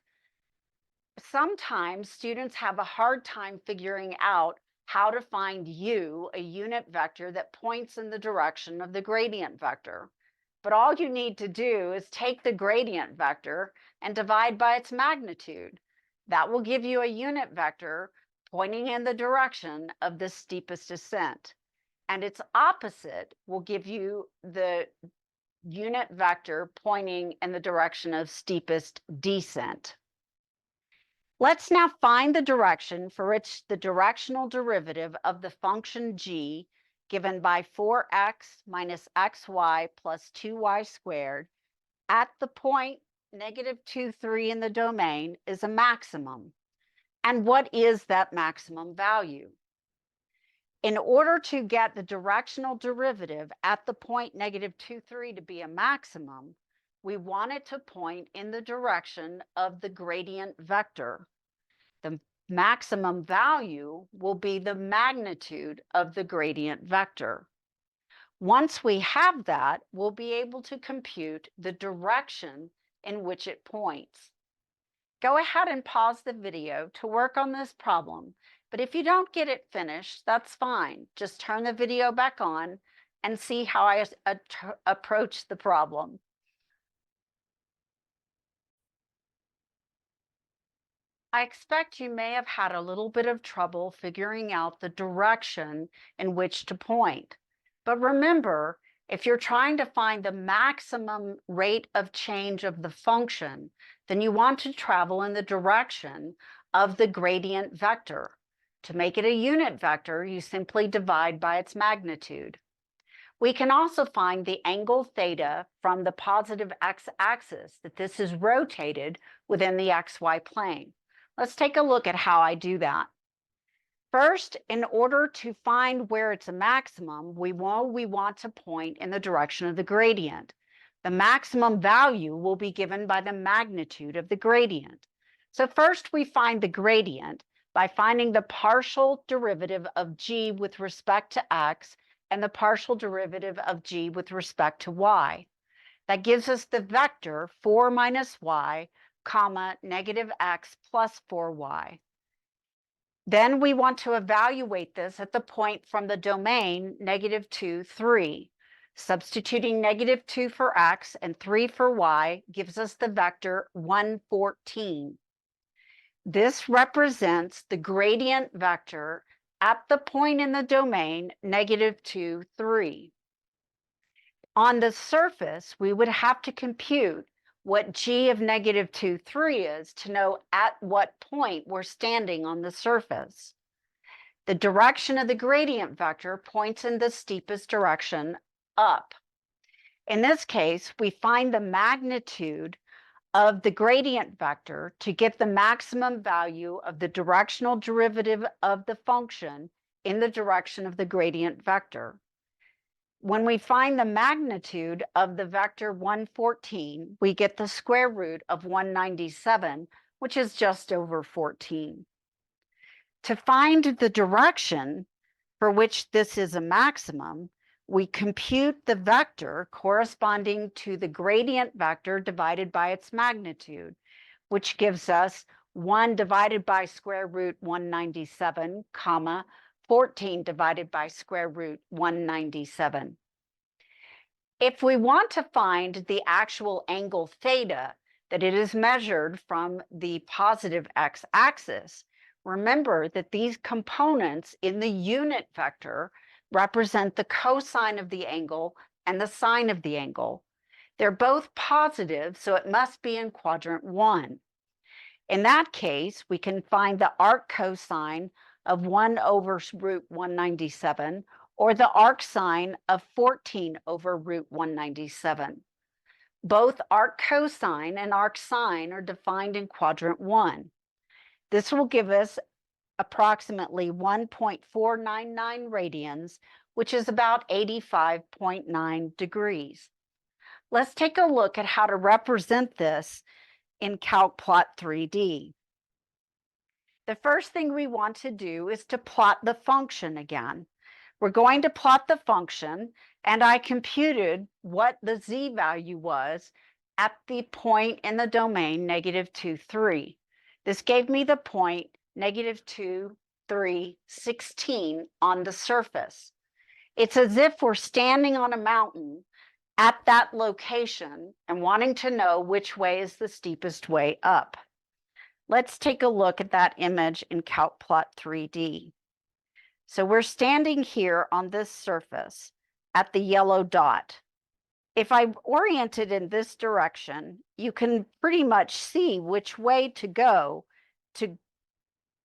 Sometimes students have a hard time figuring out how to find u, a unit vector that points in the direction of the gradient vector. But all you need to do is take the gradient vector and divide by its magnitude. That will give you a unit vector pointing in the direction of the steepest ascent. And its opposite will give you the unit vector pointing in the direction of steepest descent. Let's now find the direction for which the directional derivative of the function g, given by 4x minus xy plus 2y squared, at the point -2, 3 in the domain is a maximum. And what is that maximum value? In order to get the directional derivative at the point -2, 3 to be a maximum, we want it to point in the direction of the gradient vector. The maximum value will be the magnitude of the gradient vector. Once we have that, we'll be able to compute the direction in which it points. Go ahead and pause the video to work on this problem, but if you don't get it finished, that's fine. Just turn the video back on and see how I approach the problem. I expect you may have had a little bit of trouble figuring out the direction in which to point. But remember, if you're trying to find the maximum rate of change of the function, then you want to travel in the direction of the gradient vector. To make it a unit vector, you simply divide by its magnitude. We can also find the angle theta from the positive x-axis, that this is rotated within the xy plane. Let's take a look at how I do that. First, in order to find where it's a maximum, we want to point in the direction of the gradient. The maximum value will be given by the magnitude of the gradient. So first we find the gradient by finding the partial derivative of g with respect to x and the partial derivative of g with respect to y. That gives us the vector 4 minus y, comma, negative x plus 4y. Then we want to evaluate this at the point from the domain -2, 3. Substituting -2 for x and 3 for y gives us the vector 114. This represents the gradient vector at the point in the domain -2, 3. On the surface, we would have to compute what g of -2, 3 is to know at what point we're standing on the surface. The direction of the gradient vector points in the steepest direction, up. In this case, we find the magnitude of the gradient vector to get the maximum value of the directional derivative of the function in the direction of the gradient vector. When we find the magnitude of the vector 114, we get the square root of 197, which is just over 14. To find the direction for which this is a maximum, we compute the vector corresponding to the gradient vector divided by its magnitude, which gives us 1 divided by square root 197, comma, 14 divided by square root 197. If we want to find the actual angle theta, that it is measured from the positive x-axis, remember that these components in the unit vector represent the cosine of the angle and the sine of the angle. They're both positive, so it must be in quadrant 1. In that case, we can find the arc cosine of 1 over root 197 or the arc sine of 14 over root 197. Both arc cosine and arc sine are defined in quadrant 1. This will give us approximately 1.499 radians, which is about 85.9 degrees. Let's take a look at how to represent this in CalcPlot 3D. The first thing we want to do is to plot the function again. We're going to plot the function, and I computed what the z value was at the point in the domain -2, 3. This gave me the point -2, 3, 16 on the surface. It's as if we're standing on a mountain at that location and wanting to know which way is the steepest way up. Let's take a look at that image in CalcPlot 3D. So we're standing here on this surface at the yellow dot. If I orient it in this direction, you can pretty much see which way to go to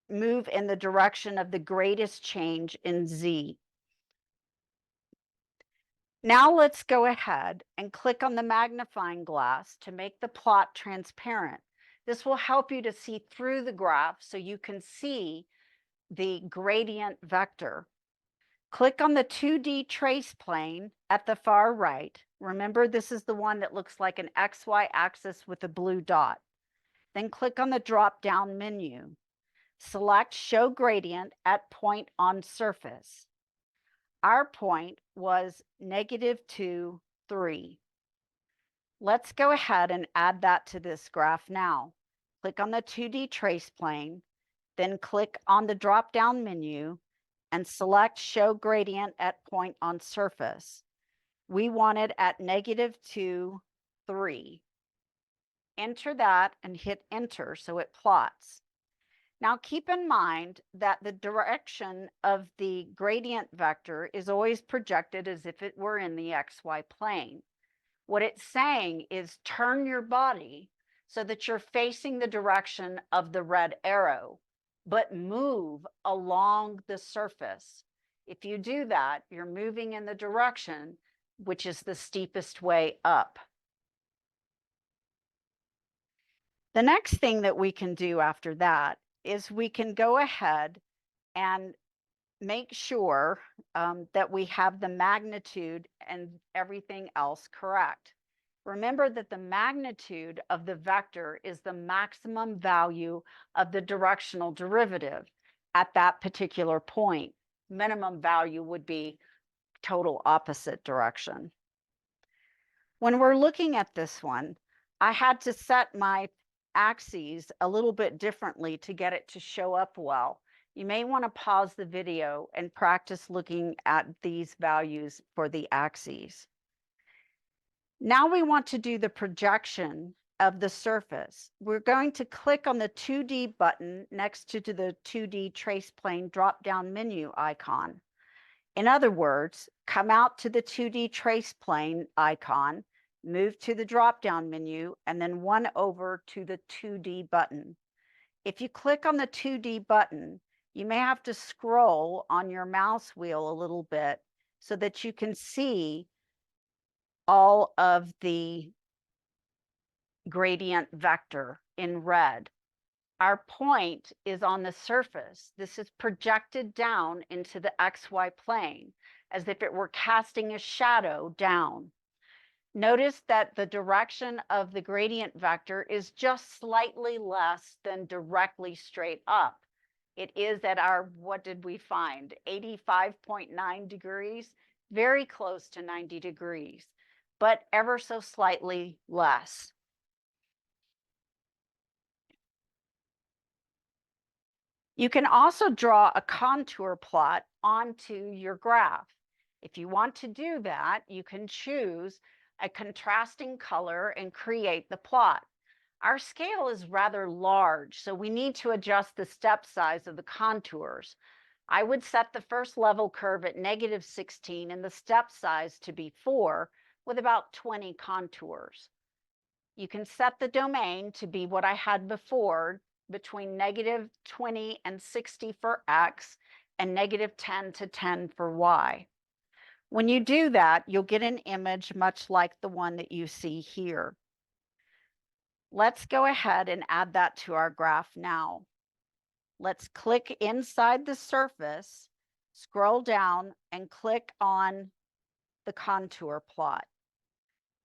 move in the direction of the greatest change in z. Now let's go ahead and click on the magnifying glass to make the plot transparent. This will help you to see through the graph so you can see the gradient vector. Click on the 2D trace plane at the far right. Remember, this is the one that looks like an XY axis with a blue dot. Then click on the drop-down menu. Select Show Gradient at Point on Surface. Our point was -2, 3. Let's go ahead and add that to this graph now. Click on the 2D trace plane, then click on the drop-down menu and select Show Gradient at Point on Surface. We want it at -2, 3. Enter that and hit Enter so it plots. Now keep in mind that the direction of the gradient vector is always projected as if it were in the XY plane. What it's saying is turn your body so that you're facing the direction of the red arrow. but move along the surface. If you do that, you're moving in the direction which is the steepest way up. The next thing that we can do after that is we can go ahead and make sure that we have the magnitude and everything else correct. Remember that the magnitude of the vector is the maximum value of the directional derivative at that particular point. Minimum value would be total opposite direction. When we're looking at this one, I had to set my axes a little bit differently to get it to show up well. You may want to pause the video and practice looking at these values for the axes. Now we want to do the projection of the surface. We're going to click on the 2D button next to the 2D trace plane drop-down menu icon. In other words, come out to the 2D trace plane icon, move to the drop-down menu, and then one over to the 2D button. If you click on the 2D button, you may have to scroll on your mouse wheel a little bit so that you can see all of the gradient vector in red. Our point is on the surface. This is projected down into the XY plane as if it were casting a shadow down. Notice that the direction of the gradient vector is just slightly less than directly straight up. It is at our, what did we find, 85.9 degrees, very close to 90 degrees, but ever so slightly less. You can also draw a contour plot onto your graph. If you want to do that, you can choose a contrasting color and create the plot. Our scale is rather large, so we need to adjust the step size of the contours. I would set the first level curve at -16 and the step size to be 4 with about 20 contours. You can set the domain to be what I had before, between -20 and 60 for X and -10 to 10 for Y. When you do that, you'll get an image much like the one that you see here. Let's go ahead and add that to our graph now. Let's click inside the surface, scroll down, and click on the contour plot.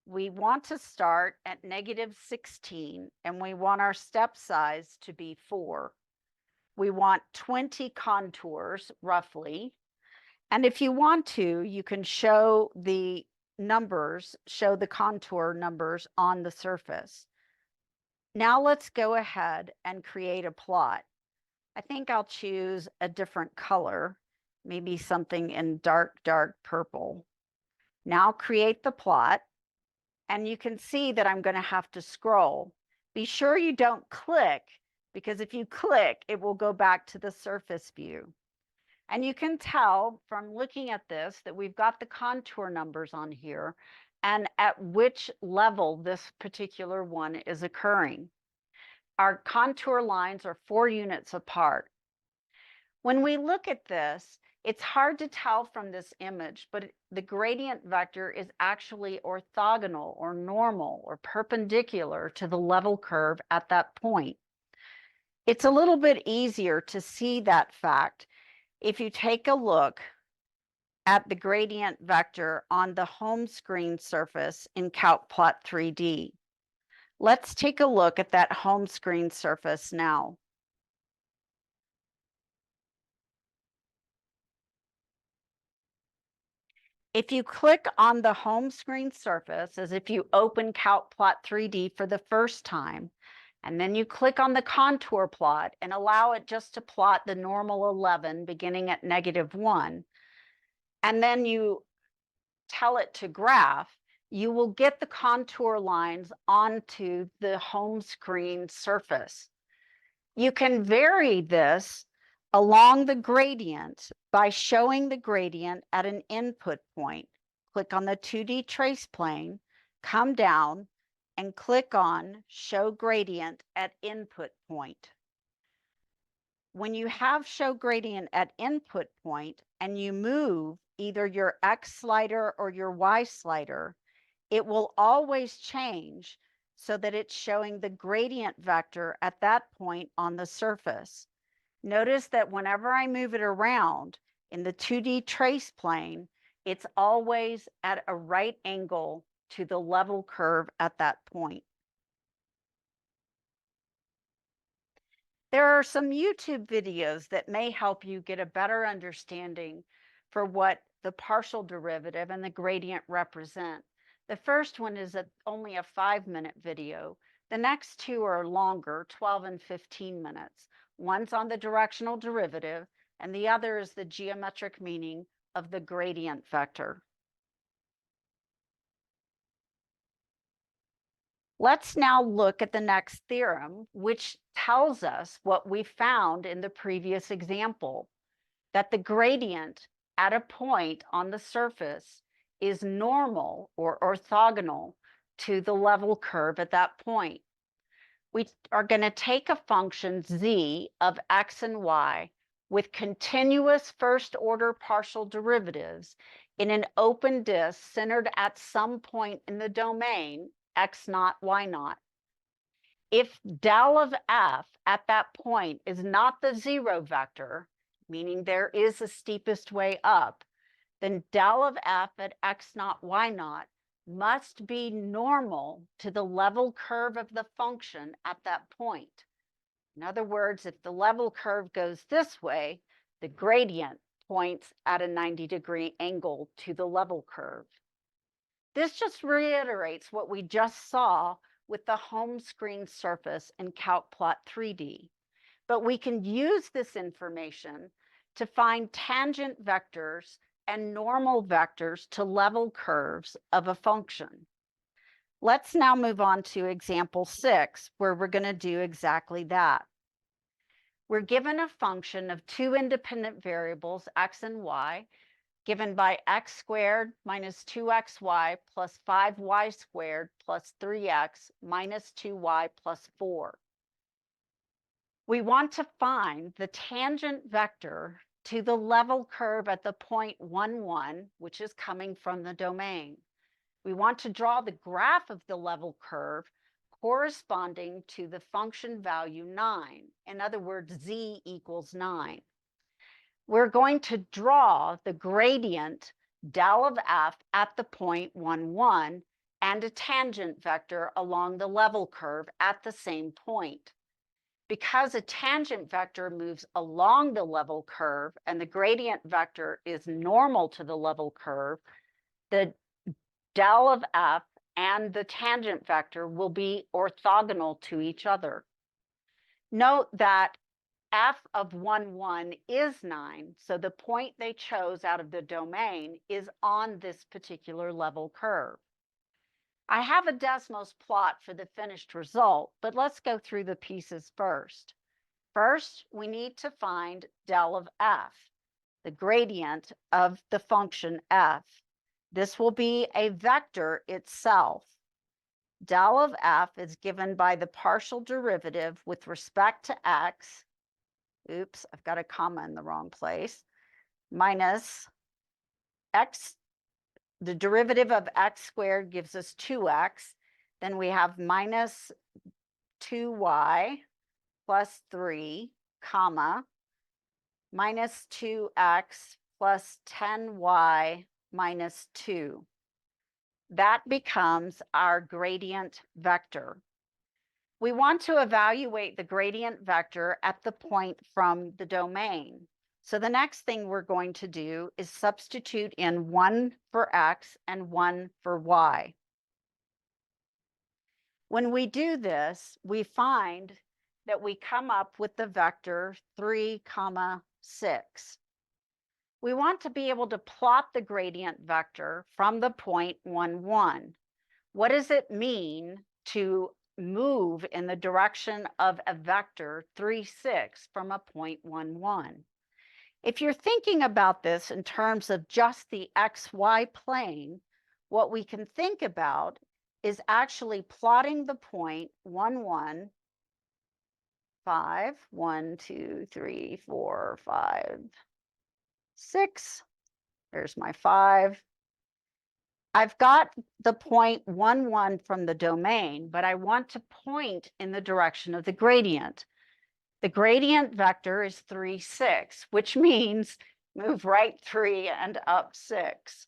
We want to start at -16, and we want our step size to be 4. We want 20 contours, roughly. And if you want to, you can show the numbers, show the contour numbers on the surface. Now let's go ahead and create a plot. I think I'll choose a different color, maybe something in dark purple. Now create the plot. And you can see that I'm going to have to scroll. Be sure you don't click, because if you click, it will go back to the surface view. And you can tell from looking at this that we've got the contour numbers on here and at which level this particular one is occurring. Our contour lines are 4 units apart. When we look at this, it's hard to tell from this image, but the gradient vector is actually orthogonal or normal or perpendicular to the level curve at that point. It's a little bit easier to see that fact if you take a look at the gradient vector on the home screen surface in CalcPlot 3D. Let's take a look at that home screen surface now. If you click on the home screen surface, as if you open CalcPlot 3D for the first time, and then you click on the contour plot and allow it just to plot the normal 11 beginning at -1, and then you tell it to graph, you will get the contour lines onto the home screen surface. You can vary this along the gradient by showing the gradient at an input point. Click on the 2D trace plane, come down, and click on Show Gradient at Input Point. when you have show gradient at input point and you move either your X slider or your Y slider, it will always change so that it's showing the gradient vector at that point on the surface. Notice that whenever I move it around in the 2D trace plane, it's always at a right angle to the level curve at that point. There are some YouTube videos that may help you get a better understanding for what the partial derivative and the gradient represent. The first one is only a 5-minute video. The next two are longer, 12 and 15 minutes. One's on the directional derivative, and the other is the geometric meaning of the gradient vector. Let's now look at the next theorem, which tells us what we found in the previous example, that the gradient at a point on the surface is normal or orthogonal to the level curve at that point. We are going to take a function z of x and y with continuous first-order partial derivatives in an open disk centered at some point in the domain x naught, y naught. If del of f at that point is not the zero vector, meaning there is a steepest way up, then del of f at x naught, y naught must be normal to the level curve of the function at that point. In other words, if the level curve goes this way, the gradient points at a 90-degree angle to the level curve. This just reiterates what we just saw with the home screen surface in CalcPlot 3D. But we can use this information to find tangent vectors and normal vectors to level curves of a function. Let's now move on to example 6, where we're going to do exactly that. We're given a function of two independent variables, x and y, given by x squared minus 2xy plus 5y squared plus 3x minus 2y plus 4. We want to find the tangent vector to the level curve at the point 1, 1, which is coming from the domain. We want to draw the graph of the level curve corresponding to the function value 9. In other words, z equals 9. We're going to draw the gradient del of f at the point 1, 1 and a tangent vector along the level curve at the same point. Because a tangent vector moves along the level curve and the gradient vector is normal to the level curve, the del of f and the tangent vector will be orthogonal to each other. Note that f of 1, 1 is 9, so the point they chose out of the domain is on this particular level curve. I have a Desmos plot for the finished result, but let's go through the pieces first. First, we need to find del of f, the gradient of the function f. This will be a vector itself. Del of f is given by the partial derivative with respect to x. Oops, I've got a comma in the wrong place. Minus x, the derivative of x squared gives us 2x. Then we have minus 2y plus 3, comma, minus 2x plus 10y minus 2. That becomes our gradient vector. We want to evaluate the gradient vector at the point from the domain. So the next thing we're going to do is substitute in 1 for x and 1 for y. When we do this, we find that we come up with the vector 3, 6. We want to be able to plot the gradient vector from the point 1, 1. What does it mean to move in the direction of a vector 3, 6 from a point 1, 1? If you're thinking about this in terms of just the xy plane, what we can think about is actually plotting the point 1, 1 5. 1, 2, 3, 4, 5, 6. There's my 5. I've got the point 1, 1 from the domain, but I want to point in the direction of the gradient. The gradient vector is 3, 6, which means move right 3 and up 6.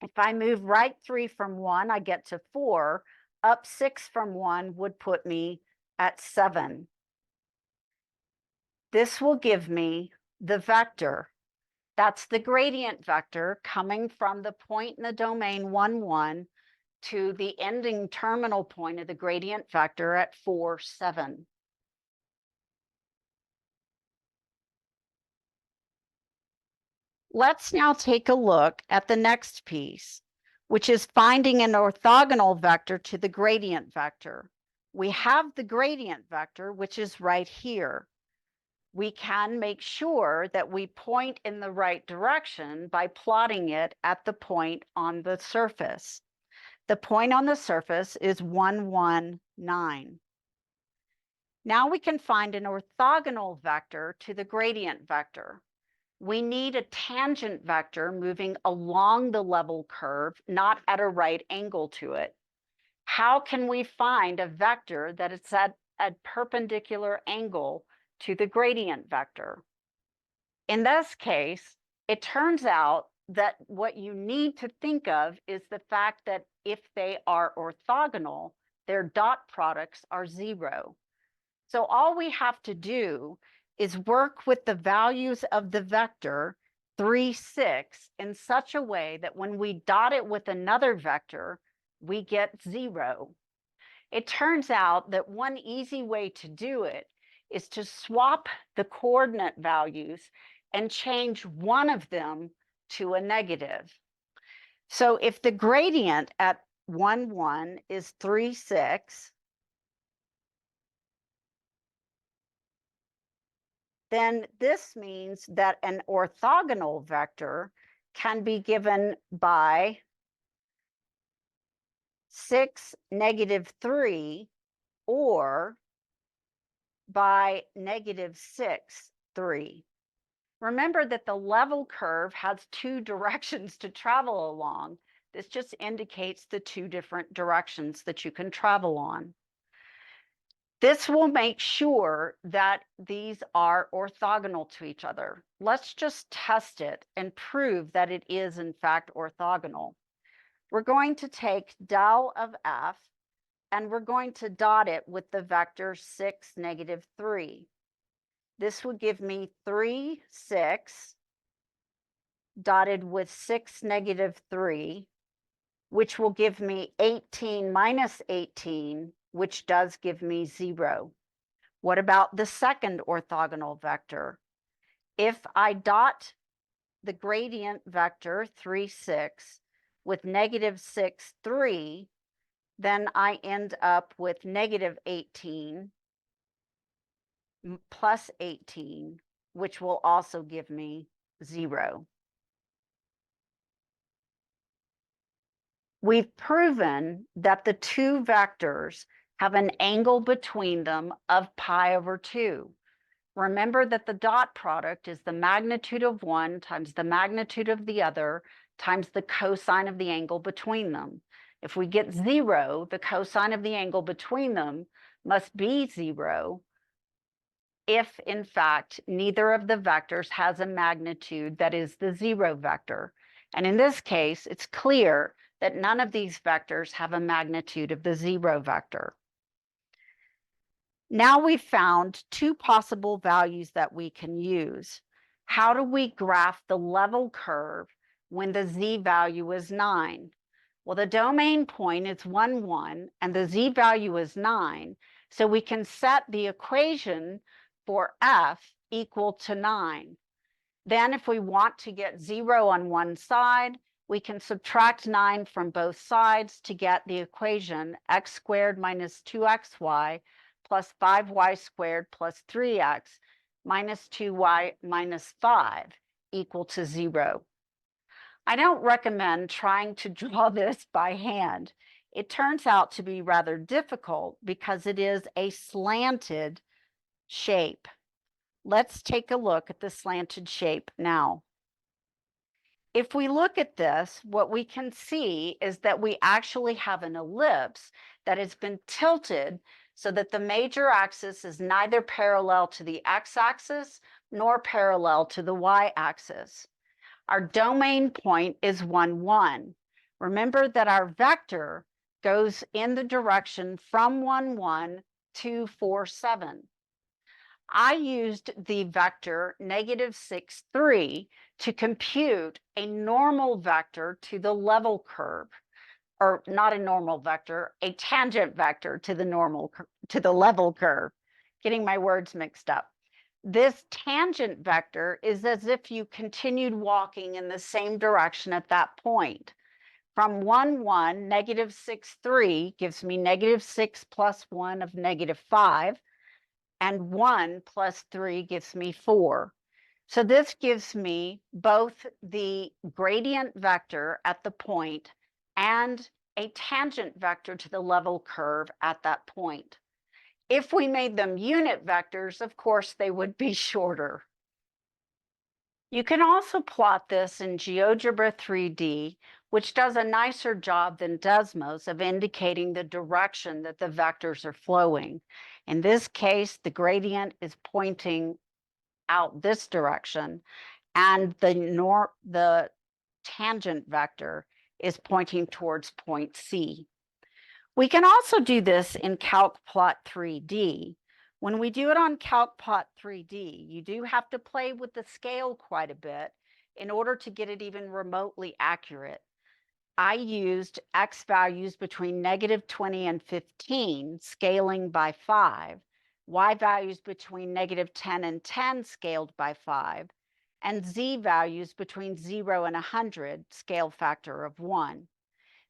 If I move right 3 from 1, I get to 4. Up 6 from 1 would put me at 7. This will give me the vector. That's the gradient vector coming from the point in the domain 1, 1 to the ending terminal point of the gradient vector at 4, 7. Let's now take a look at the next piece, which is finding an orthogonal vector to the gradient vector. We have the gradient vector, which is right here. We can make sure that we point in the right direction by plotting it at the point on the surface. The point on the surface is 1, 1, 9. Now we can find an orthogonal vector to the gradient vector. We need a tangent vector moving along the level curve, not at a right angle to it. How can we find a vector that is at a perpendicular angle to the gradient vector? In this case, it turns out that what you need to think of is the fact that if they are orthogonal, their dot products are 0. So all we have to do is work with the values of the vector 3, 6 in such a way that when we dot it with another vector, we get 0. It turns out that one easy way to do it is to swap the coordinate values and change one of them to a negative. So if the gradient at 1, 1 is 3, 6, then this means that an orthogonal vector can be given by 6, -3, or by -6, 3. Remember that the level curve has 2 directions to travel along. This just indicates the 2 different directions that you can travel on. This will make sure that these are orthogonal to each other. Let's just test it and prove that it is in fact orthogonal. We're going to take del of f, and we're going to dot it with the vector 6, -3. This would give me 3, 6, dotted with 6, -3, which will give me 18 minus 18, which does give me 0. What about the second orthogonal vector? If I dot the gradient vector 3, 6 with -6, 3, then I end up with -18 plus 18, which will also give me 0. We've proven that the 2 vectors have an angle between them of pi/2. Remember that the dot product is the magnitude of one times the magnitude of the other times the cosine of the angle between them. If we get 0, the cosine of the angle between them must be 0 if, in fact, neither of the vectors has a magnitude that is the 0 vector. And in this case, it's clear that none of these vectors have a magnitude of the 0 vector. Now we've found 2 possible values that we can use. How do we graph the level curve when the z value is 9? Well, the domain point is 1, 1, and the z value is 9, so we can set the equation for f equal to 9. Then if we want to get 0 on one side, we can subtract 9 from both sides to get the equation x squared minus 2xy plus 5y squared plus 3x minus 2y minus 5 equal to 0. I don't recommend trying to draw this by hand. It turns out to be rather difficult because it is a slanted shape. Let's take a look at the slanted shape now. If we look at this, what we can see is that we actually have an ellipse that has been tilted so that the major axis is neither parallel to the x-axis nor parallel to the y-axis. Our domain point is 1, 1. Remember that our vector goes in the direction from 1, 1 to 4, 7. I used the vector -6, 3 to compute a normal vector to the level curve, or not a normal vector, a tangent vector to the level curve. Getting my words mixed up. This tangent vector is as if you continued walking in the same direction at that point. From 1, 1, -6, 3 gives me -6 plus 1 of -5. And 1 plus 3 gives me 4. So this gives me both the gradient vector at the point and a tangent vector to the level curve at that point. If we made them unit vectors, of course, they would be shorter. You can also plot this in GeoGebra 3D, which does a nicer job than Desmos of indicating the direction that the vectors are flowing. In this case, the gradient is pointing out this direction, and the tangent vector is pointing towards point C. We can also do this in CalcPlot 3D. When we do it on CalcPlot 3D, you do have to play with the scale quite a bit in order to get it even remotely accurate. I used X values between -20 and 15, scaling by 5, Y values between -10 and 10, scaled by 5, and Z values between 0 and 100, scale factor of 1.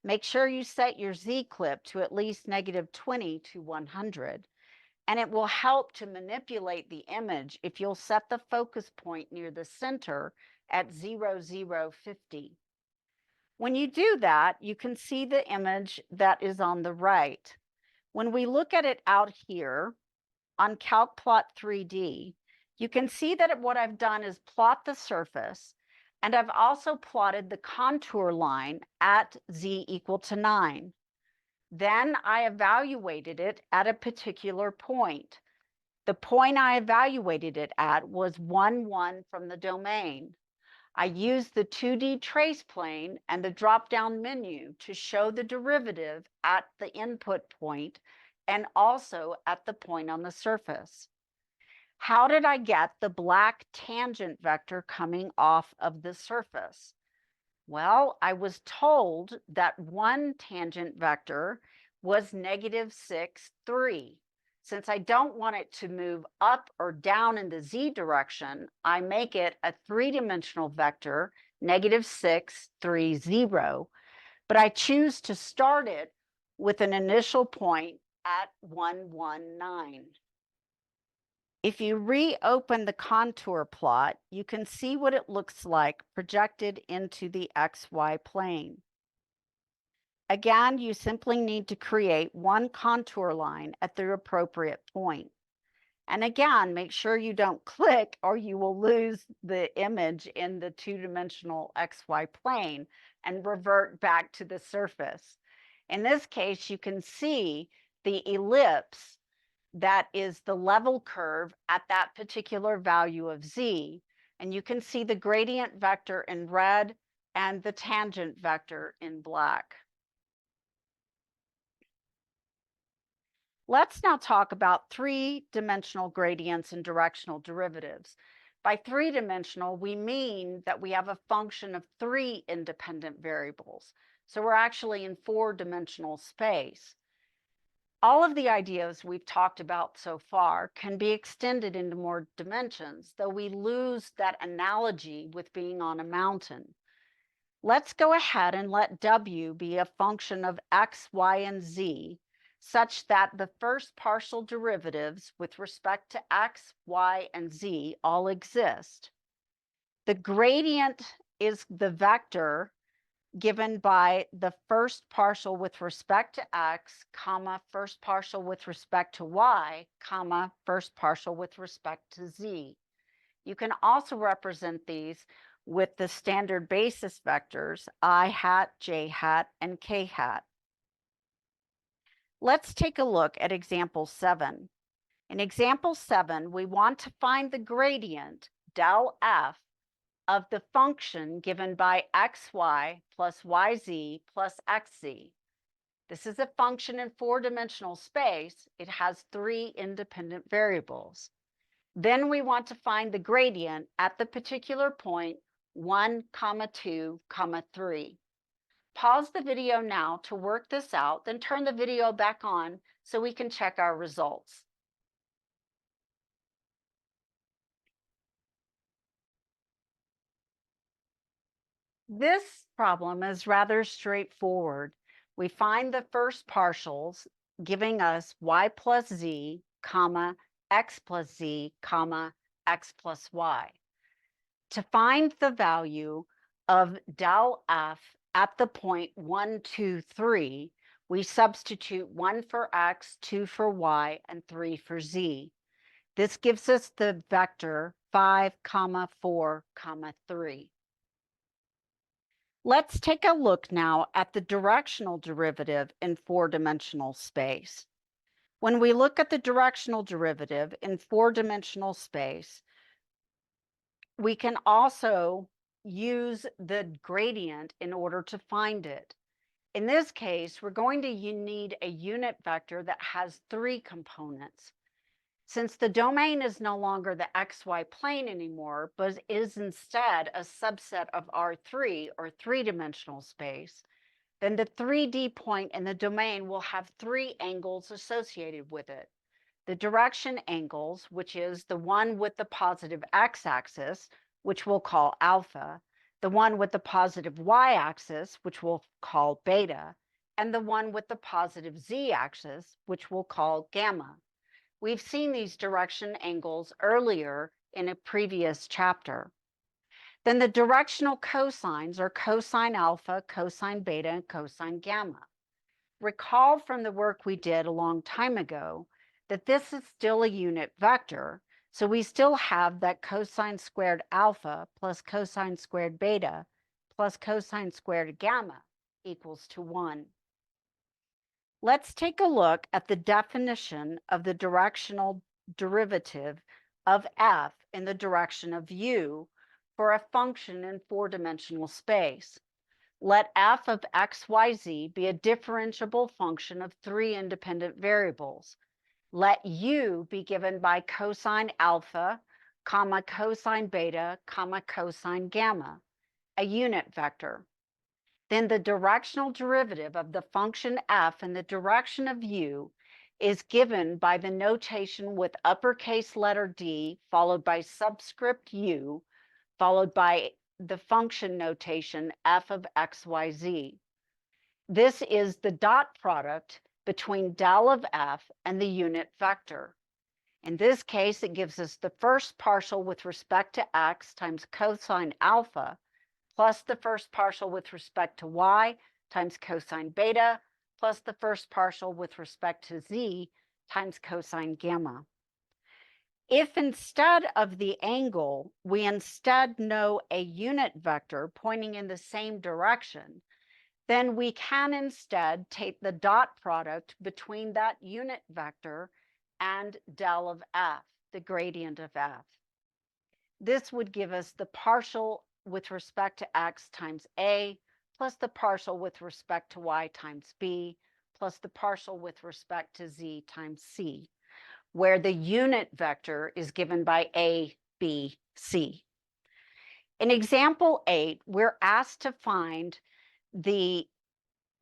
Make sure you set your Z clip to at least -20 to 100, and it will help to manipulate the image if you'll set the focus point near the center at 0, 0, 50. When you do that, you can see the image that is on the right. When we look at it out here on CalcPlot 3D, you can see that what I've done is plot the surface, and I've also plotted the contour line at Z equal to 9. Then I evaluated it at a particular point. The point I evaluated it at was 1, 1 from the domain. I used the 2D trace plane and the drop-down menu to show the derivative at the input point and also at the point on the surface. How did I get the black tangent vector coming off of the surface? Well, I was told that one tangent vector was -6, 3. Since I don't want it to move up or down in the Z direction, I make it a three-dimensional vector, -6, 3, 0. But I choose to start it with an initial point at 1, 1, 9. If you reopen the contour plot, you can see what it looks like projected into the XY plane. Again, you simply need to create one contour line at the appropriate point. And again, make sure you don't click or you will lose the image in the two-dimensional XY plane and revert back to the surface. In this case, you can see the ellipse that is the level curve at that particular value of Z. And you can see the gradient vector in red and the tangent vector in black. Let's now talk about three-dimensional gradients and directional derivatives. By three-dimensional, we mean that we have a function of 3 independent variables. So we're actually in 4-dimensional space. All of the ideas we've talked about so far can be extended into more dimensions, though we lose that analogy with being on a mountain. Let's go ahead and let W be a function of X, Y, and Z, such that the first partial derivatives with respect to X, Y, and Z all exist. The gradient is the vector given by the first partial with respect to x, comma, first partial with respect to y, comma, first partial with respect to z. You can also represent these with the standard basis vectors I hat, j hat, and k hat. Let's take a look at example 7. In example 7, we want to find the gradient, del f, of the function given by xy plus yz plus xz. This is a function in four-dimensional space. It has three independent variables. Then we want to find the gradient at the particular point 1, 2, 3. Pause the video now to work this out, then turn the video back on so we can check our results. This problem is rather straightforward. We find the first partials giving us y plus z, comma, x plus z, comma, x plus y. To find the value of del f at the point 1, 2, 3, we substitute 1 for x, 2 for y, and 3 for z. This gives us the vector 5, 4, 3. Let's take a look now at the directional derivative in four-dimensional space. When we look at the directional derivative in four-dimensional space, we can also use the gradient in order to find it. In this case, we're going to need a unit vector that has three components. Since the domain is no longer the xy plane anymore, but is instead a subset of R3 or three-dimensional space, then the 3D point in the domain will have three angles associated with it. The direction angles, which is the one with the positive x-axis, which we'll call alpha, the one with the positive y-axis, which we'll call beta, and the one with the positive z-axis, which we'll call gamma. We've seen these direction angles earlier in a previous chapter. Then the directional cosines are cosine alpha, cosine beta, and cosine gamma. Recall from the work we did a long time ago that this is still a unit vector, so we still have that cosine squared alpha plus cosine squared beta plus cosine squared gamma equals to 1. Let's take a look at the definition of the directional derivative of f in the direction of u for a function in four-dimensional space. Let f of xyz be a differentiable function of three independent variables. Let u be given by cosine alpha, comma, cosine beta, comma, cosine gamma, a unit vector. Then the directional derivative of the function f in the direction of u is given by the notation with uppercase letter D followed by subscript u followed by the function notation f of xyz. This is the dot product between del of f and the unit vector. In this case, it gives us the first partial with respect to x times cosine alpha plus the first partial with respect to y times cosine beta plus the first partial with respect to z times cosine gamma. If instead of the angle, we instead know a unit vector pointing in the same direction, then we can instead take the dot product between that unit vector and del of f, the gradient of f. This would give us the partial with respect to x times a plus the partial with respect to y times b plus the partial with respect to z times c, where the unit vector is given by a, b, c. In example 8, we're asked to find the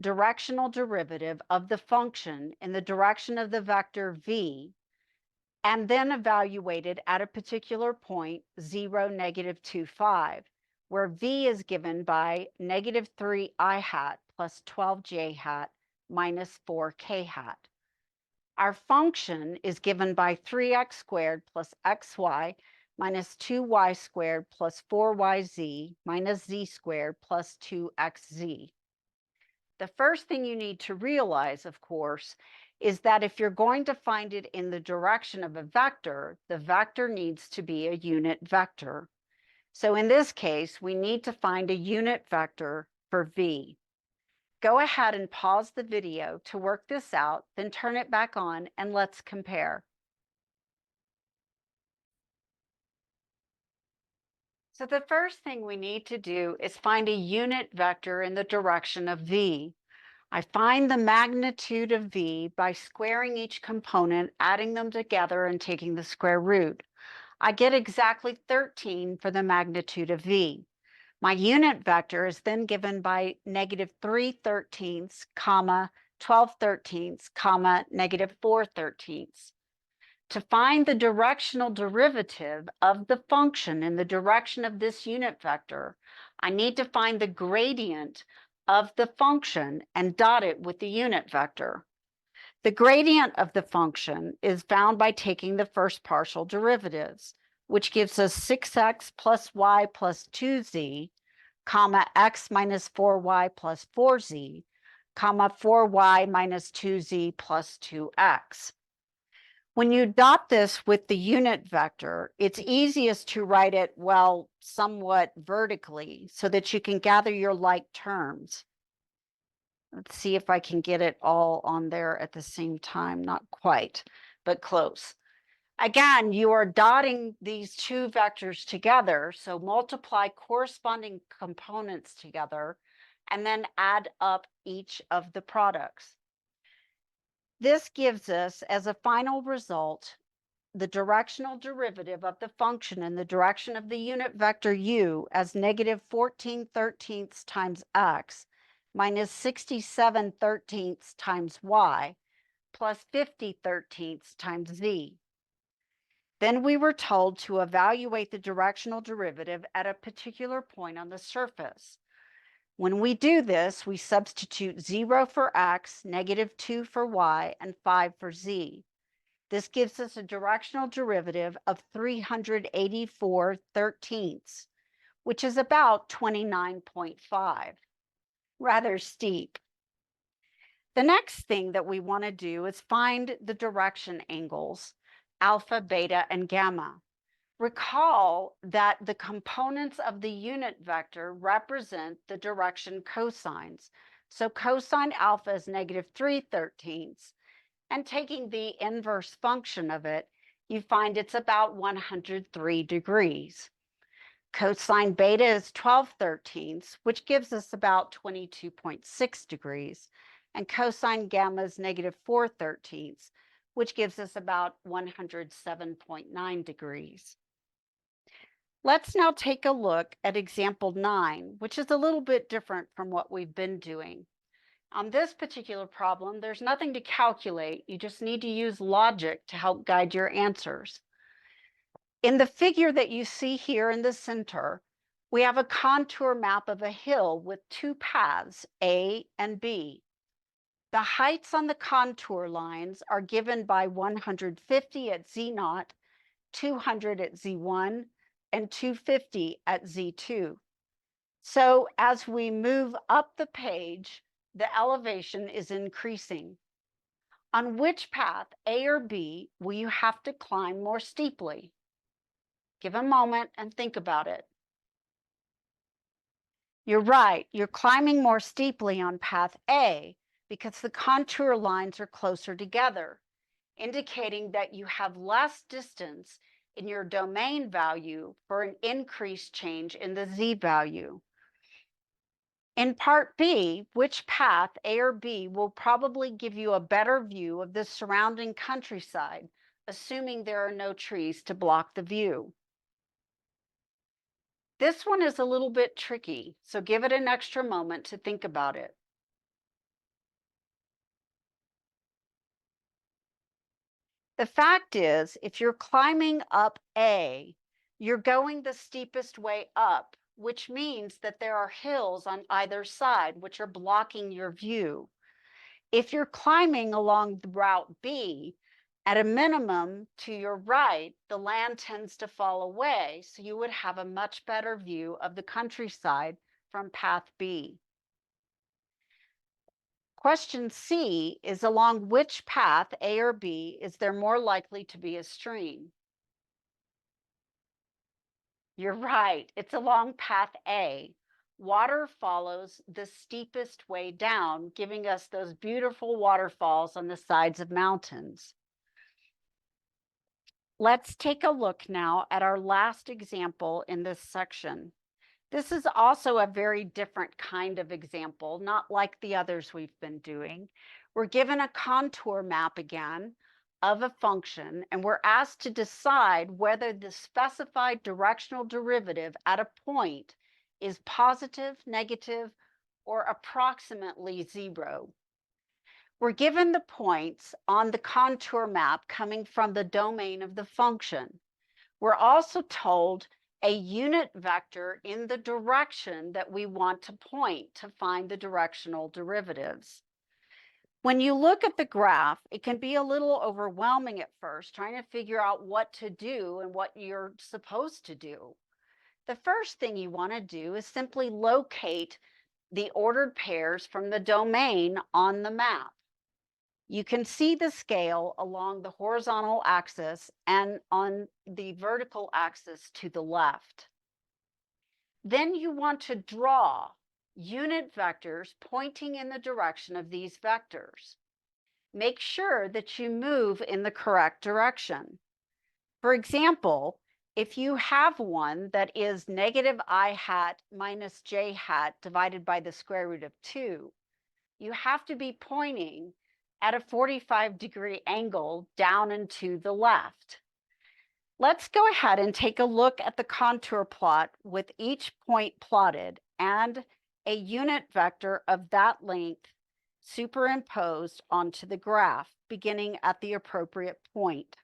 directional derivative of the function in the direction of the vector v and then evaluated at a particular point 0, -2, 5, where v is given by -3i hat plus 12j hat minus 4k hat. Our function is given by 3x squared plus xy minus 2y squared plus 4yz minus z squared plus 2xz. The first thing you need to realize, of course, is that if you're going to find it in the direction of a vector, the vector needs to be a unit vector. So in this case, we need to find a unit vector for v. Go ahead and pause the video to work this out, then turn it back on and let's compare. So the first thing we need to do is find a unit vector in the direction of v. I find the magnitude of v by squaring each component, adding them together, and taking the square root. I get exactly 13 for the magnitude of v. My unit vector is then given by -3/13, comma, 12/13, comma, -4/13. To find the directional derivative of the function in the direction of this unit vector, I need to find the gradient of the function and dot it with the unit vector. The gradient of the function is found by taking the first partial derivatives, which gives us 6x plus y plus 2z, comma, x minus 4y plus 4z, comma, 4y minus 2z plus 2x. When you dot this with the unit vector, it's easiest to write it, well, somewhat vertically so that you can gather your like terms. Let's see if I can get it all on there at the same time. Not quite, but close. Again, you are dotting these two vectors together, so multiply corresponding components together and then add up each of the products. This gives us, as a final result, the directional derivative of the function in the direction of the unit vector u as -14/13 times x minus 67/13 times y plus 50/13 times z. Then we were told to evaluate the directional derivative at a particular point on the surface. When we do this, we substitute 0 for x, -2 for y, and 5 for z. This gives us a directional derivative of 384/13, which is about 29.5. Rather steep. The next thing that we want to do is find the direction angles, alpha, beta, and gamma. Recall that the components of the unit vector represent the direction cosines. So cosine alpha is -3/13, and taking the inverse function of it, you find it's about 103 degrees. Cosine beta is 12/13, which gives us about 22.6 degrees. And cosine gamma is -4/13, which gives us about 107.9 degrees. Let's now take a look at example 9, which is a little bit different from what we've been doing. On this particular problem, there's nothing to calculate. You just need to use logic to help guide your answers. In the figure that you see here in the center, we have a contour map of a hill with two paths, A and B. The heights on the contour lines are given by 150 at Z0, 200 at Z1, and 250 at Z2. So as we move up the page, the elevation is increasing. On which path, A or B, will you have to climb more steeply? Give a moment and think about it. You're right, you're climbing more steeply on path A because the contour lines are closer together, indicating that you have less distance in your domain value for an increased change in the Z value. In part B, which path, A or B, will probably give you a better view of the surrounding countryside, assuming there are no trees to block the view? This one is a little bit tricky, so give it an extra moment to think about it. The fact is, if you're climbing up A, you're going the steepest way up, which means that there are hills on either side which are blocking your view. If you're climbing along the route B, At a minimum, to your right, the land tends to fall away, so you would have a much better view of the countryside from path B. Question C is along which path, A or B, is there more likely to be a stream? You're right, it's along path A. Water follows the steepest way down, giving us those beautiful waterfalls on the sides of mountains. Let's take a look now at our last example in this section. This is also a very different kind of example, not like the others we've been doing. We're given a contour map again of a function, and we're asked to decide whether the specified directional derivative at a point is positive, negative, or approximately zero. We're given the points on the contour map coming from the domain of the function. We're also told a unit vector in the direction that we want to point to find the directional derivatives. When you look at the graph, it can be a little overwhelming at first, trying to figure out what to do and what you're supposed to do. The first thing you want to do is simply locate the ordered pairs from the domain on the map. You can see the scale along the horizontal axis and on the vertical axis to the left. Then you want to draw unit vectors pointing in the direction of these vectors. Make sure that you move in the correct direction. For example, if you have one that is negative I hat minus j hat divided by the square root of 2, you have to be pointing at a 45-degree angle down and to the left. Let's go ahead and take a look at the contour plot with each point plotted and a unit vector of that length superimposed onto the graph, beginning at the appropriate point.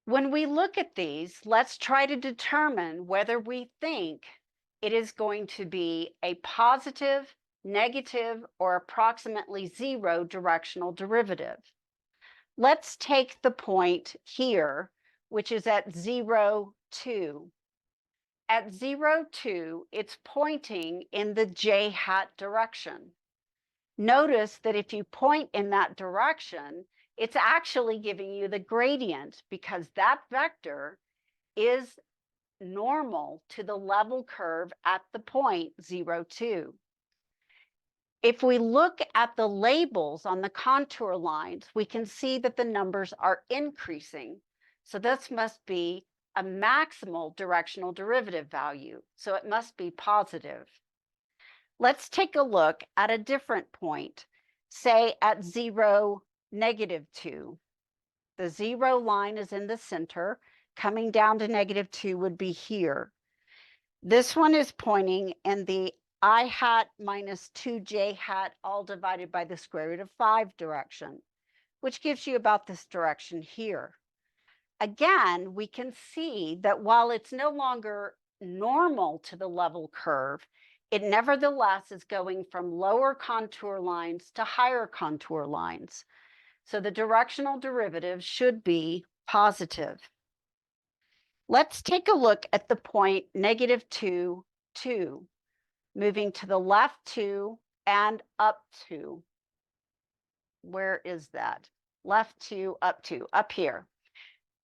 When we look at these, let's try to determine whether we think it is going to be a positive, negative, or approximately zero directional derivative. Let's take the point here, which is at 0, 2. At 0, 2, it's pointing in the j hat direction. Notice that if you point in that direction, it's actually giving you the gradient because that vector is normal to the level curve at the point 0, 2. If we look at the labels on the contour lines, we can see that the numbers are increasing. So this must be a maximal directional derivative value. So it must be positive. Let's take a look at a different point, say at 0, negative 2. The 0 line is in the center. Coming down to negative 2 would be here. This one is pointing in the I hat minus 2j hat all divided by the square root of 5 direction, which gives you about this direction here. Again, we can see that while it's no longer normal to the level curve, it nevertheless is going from lower contour lines to higher contour lines. So the directional derivative should be positive. Let's take a look at the point negative 2, 2, moving to the left 2 and up 2. Where is that? Left 2, up here.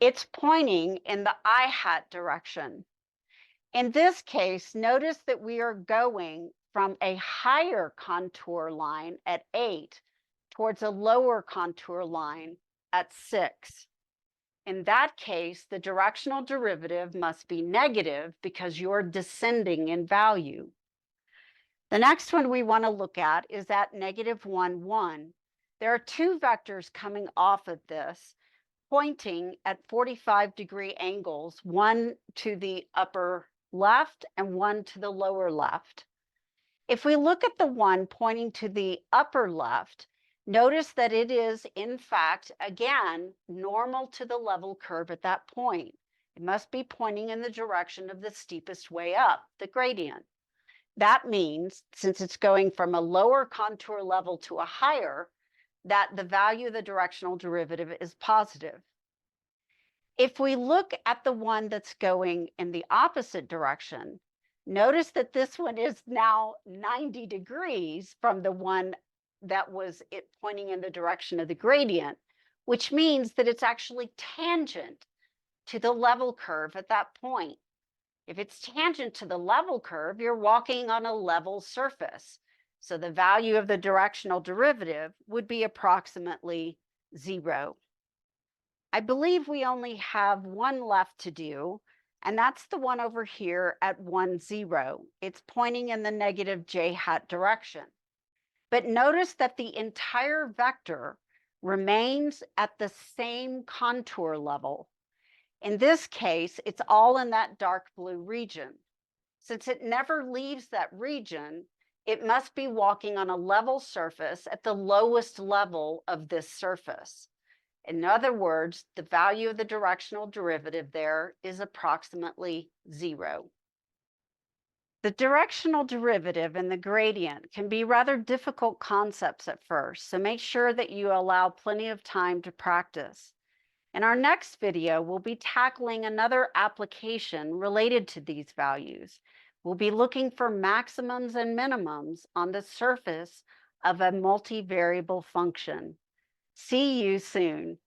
It's pointing in the I hat direction. In this case, notice that we are going from a higher contour line at 8 towards a lower contour line at 6. In that case, the directional derivative must be negative because you're descending in value. The next one we want to look at is at negative 1, 1. There are two vectors coming off of this, pointing at 45-degree angles, one to the upper left and one to the lower left. If we look at the one pointing to the upper left, notice that it is, in fact, again, normal to the level curve at that point. It must be pointing in the direction of the steepest way up, the gradient. That means, since it's going from a lower contour level to a higher, that the value of the directional derivative is positive. If we look at the one that's going in the opposite direction, notice that this one is now 90 degrees from the one that was pointing in the direction of the gradient, which means that it's actually tangent to the level curve at that point. If it's tangent to the level curve, you're walking on a level surface. So the value of the directional derivative would be approximately 0. I believe we only have one left to do, and that's the one over here at 1, 0. It's pointing in the negative j hat direction. But notice that the entire vector remains at the same contour level. In this case, it's all in that dark blue region. Since it never leaves that region, it must be walking on a level surface at the lowest level of this surface. In other words, the value of the directional derivative there is approximately 0. The directional derivative and the gradient can be rather difficult concepts at first, so make sure that you allow plenty of time to practice. In our next video, we'll be tackling another application related to these values. We'll be looking for maximums and minimums on the surface of a multivariable function. See you soon.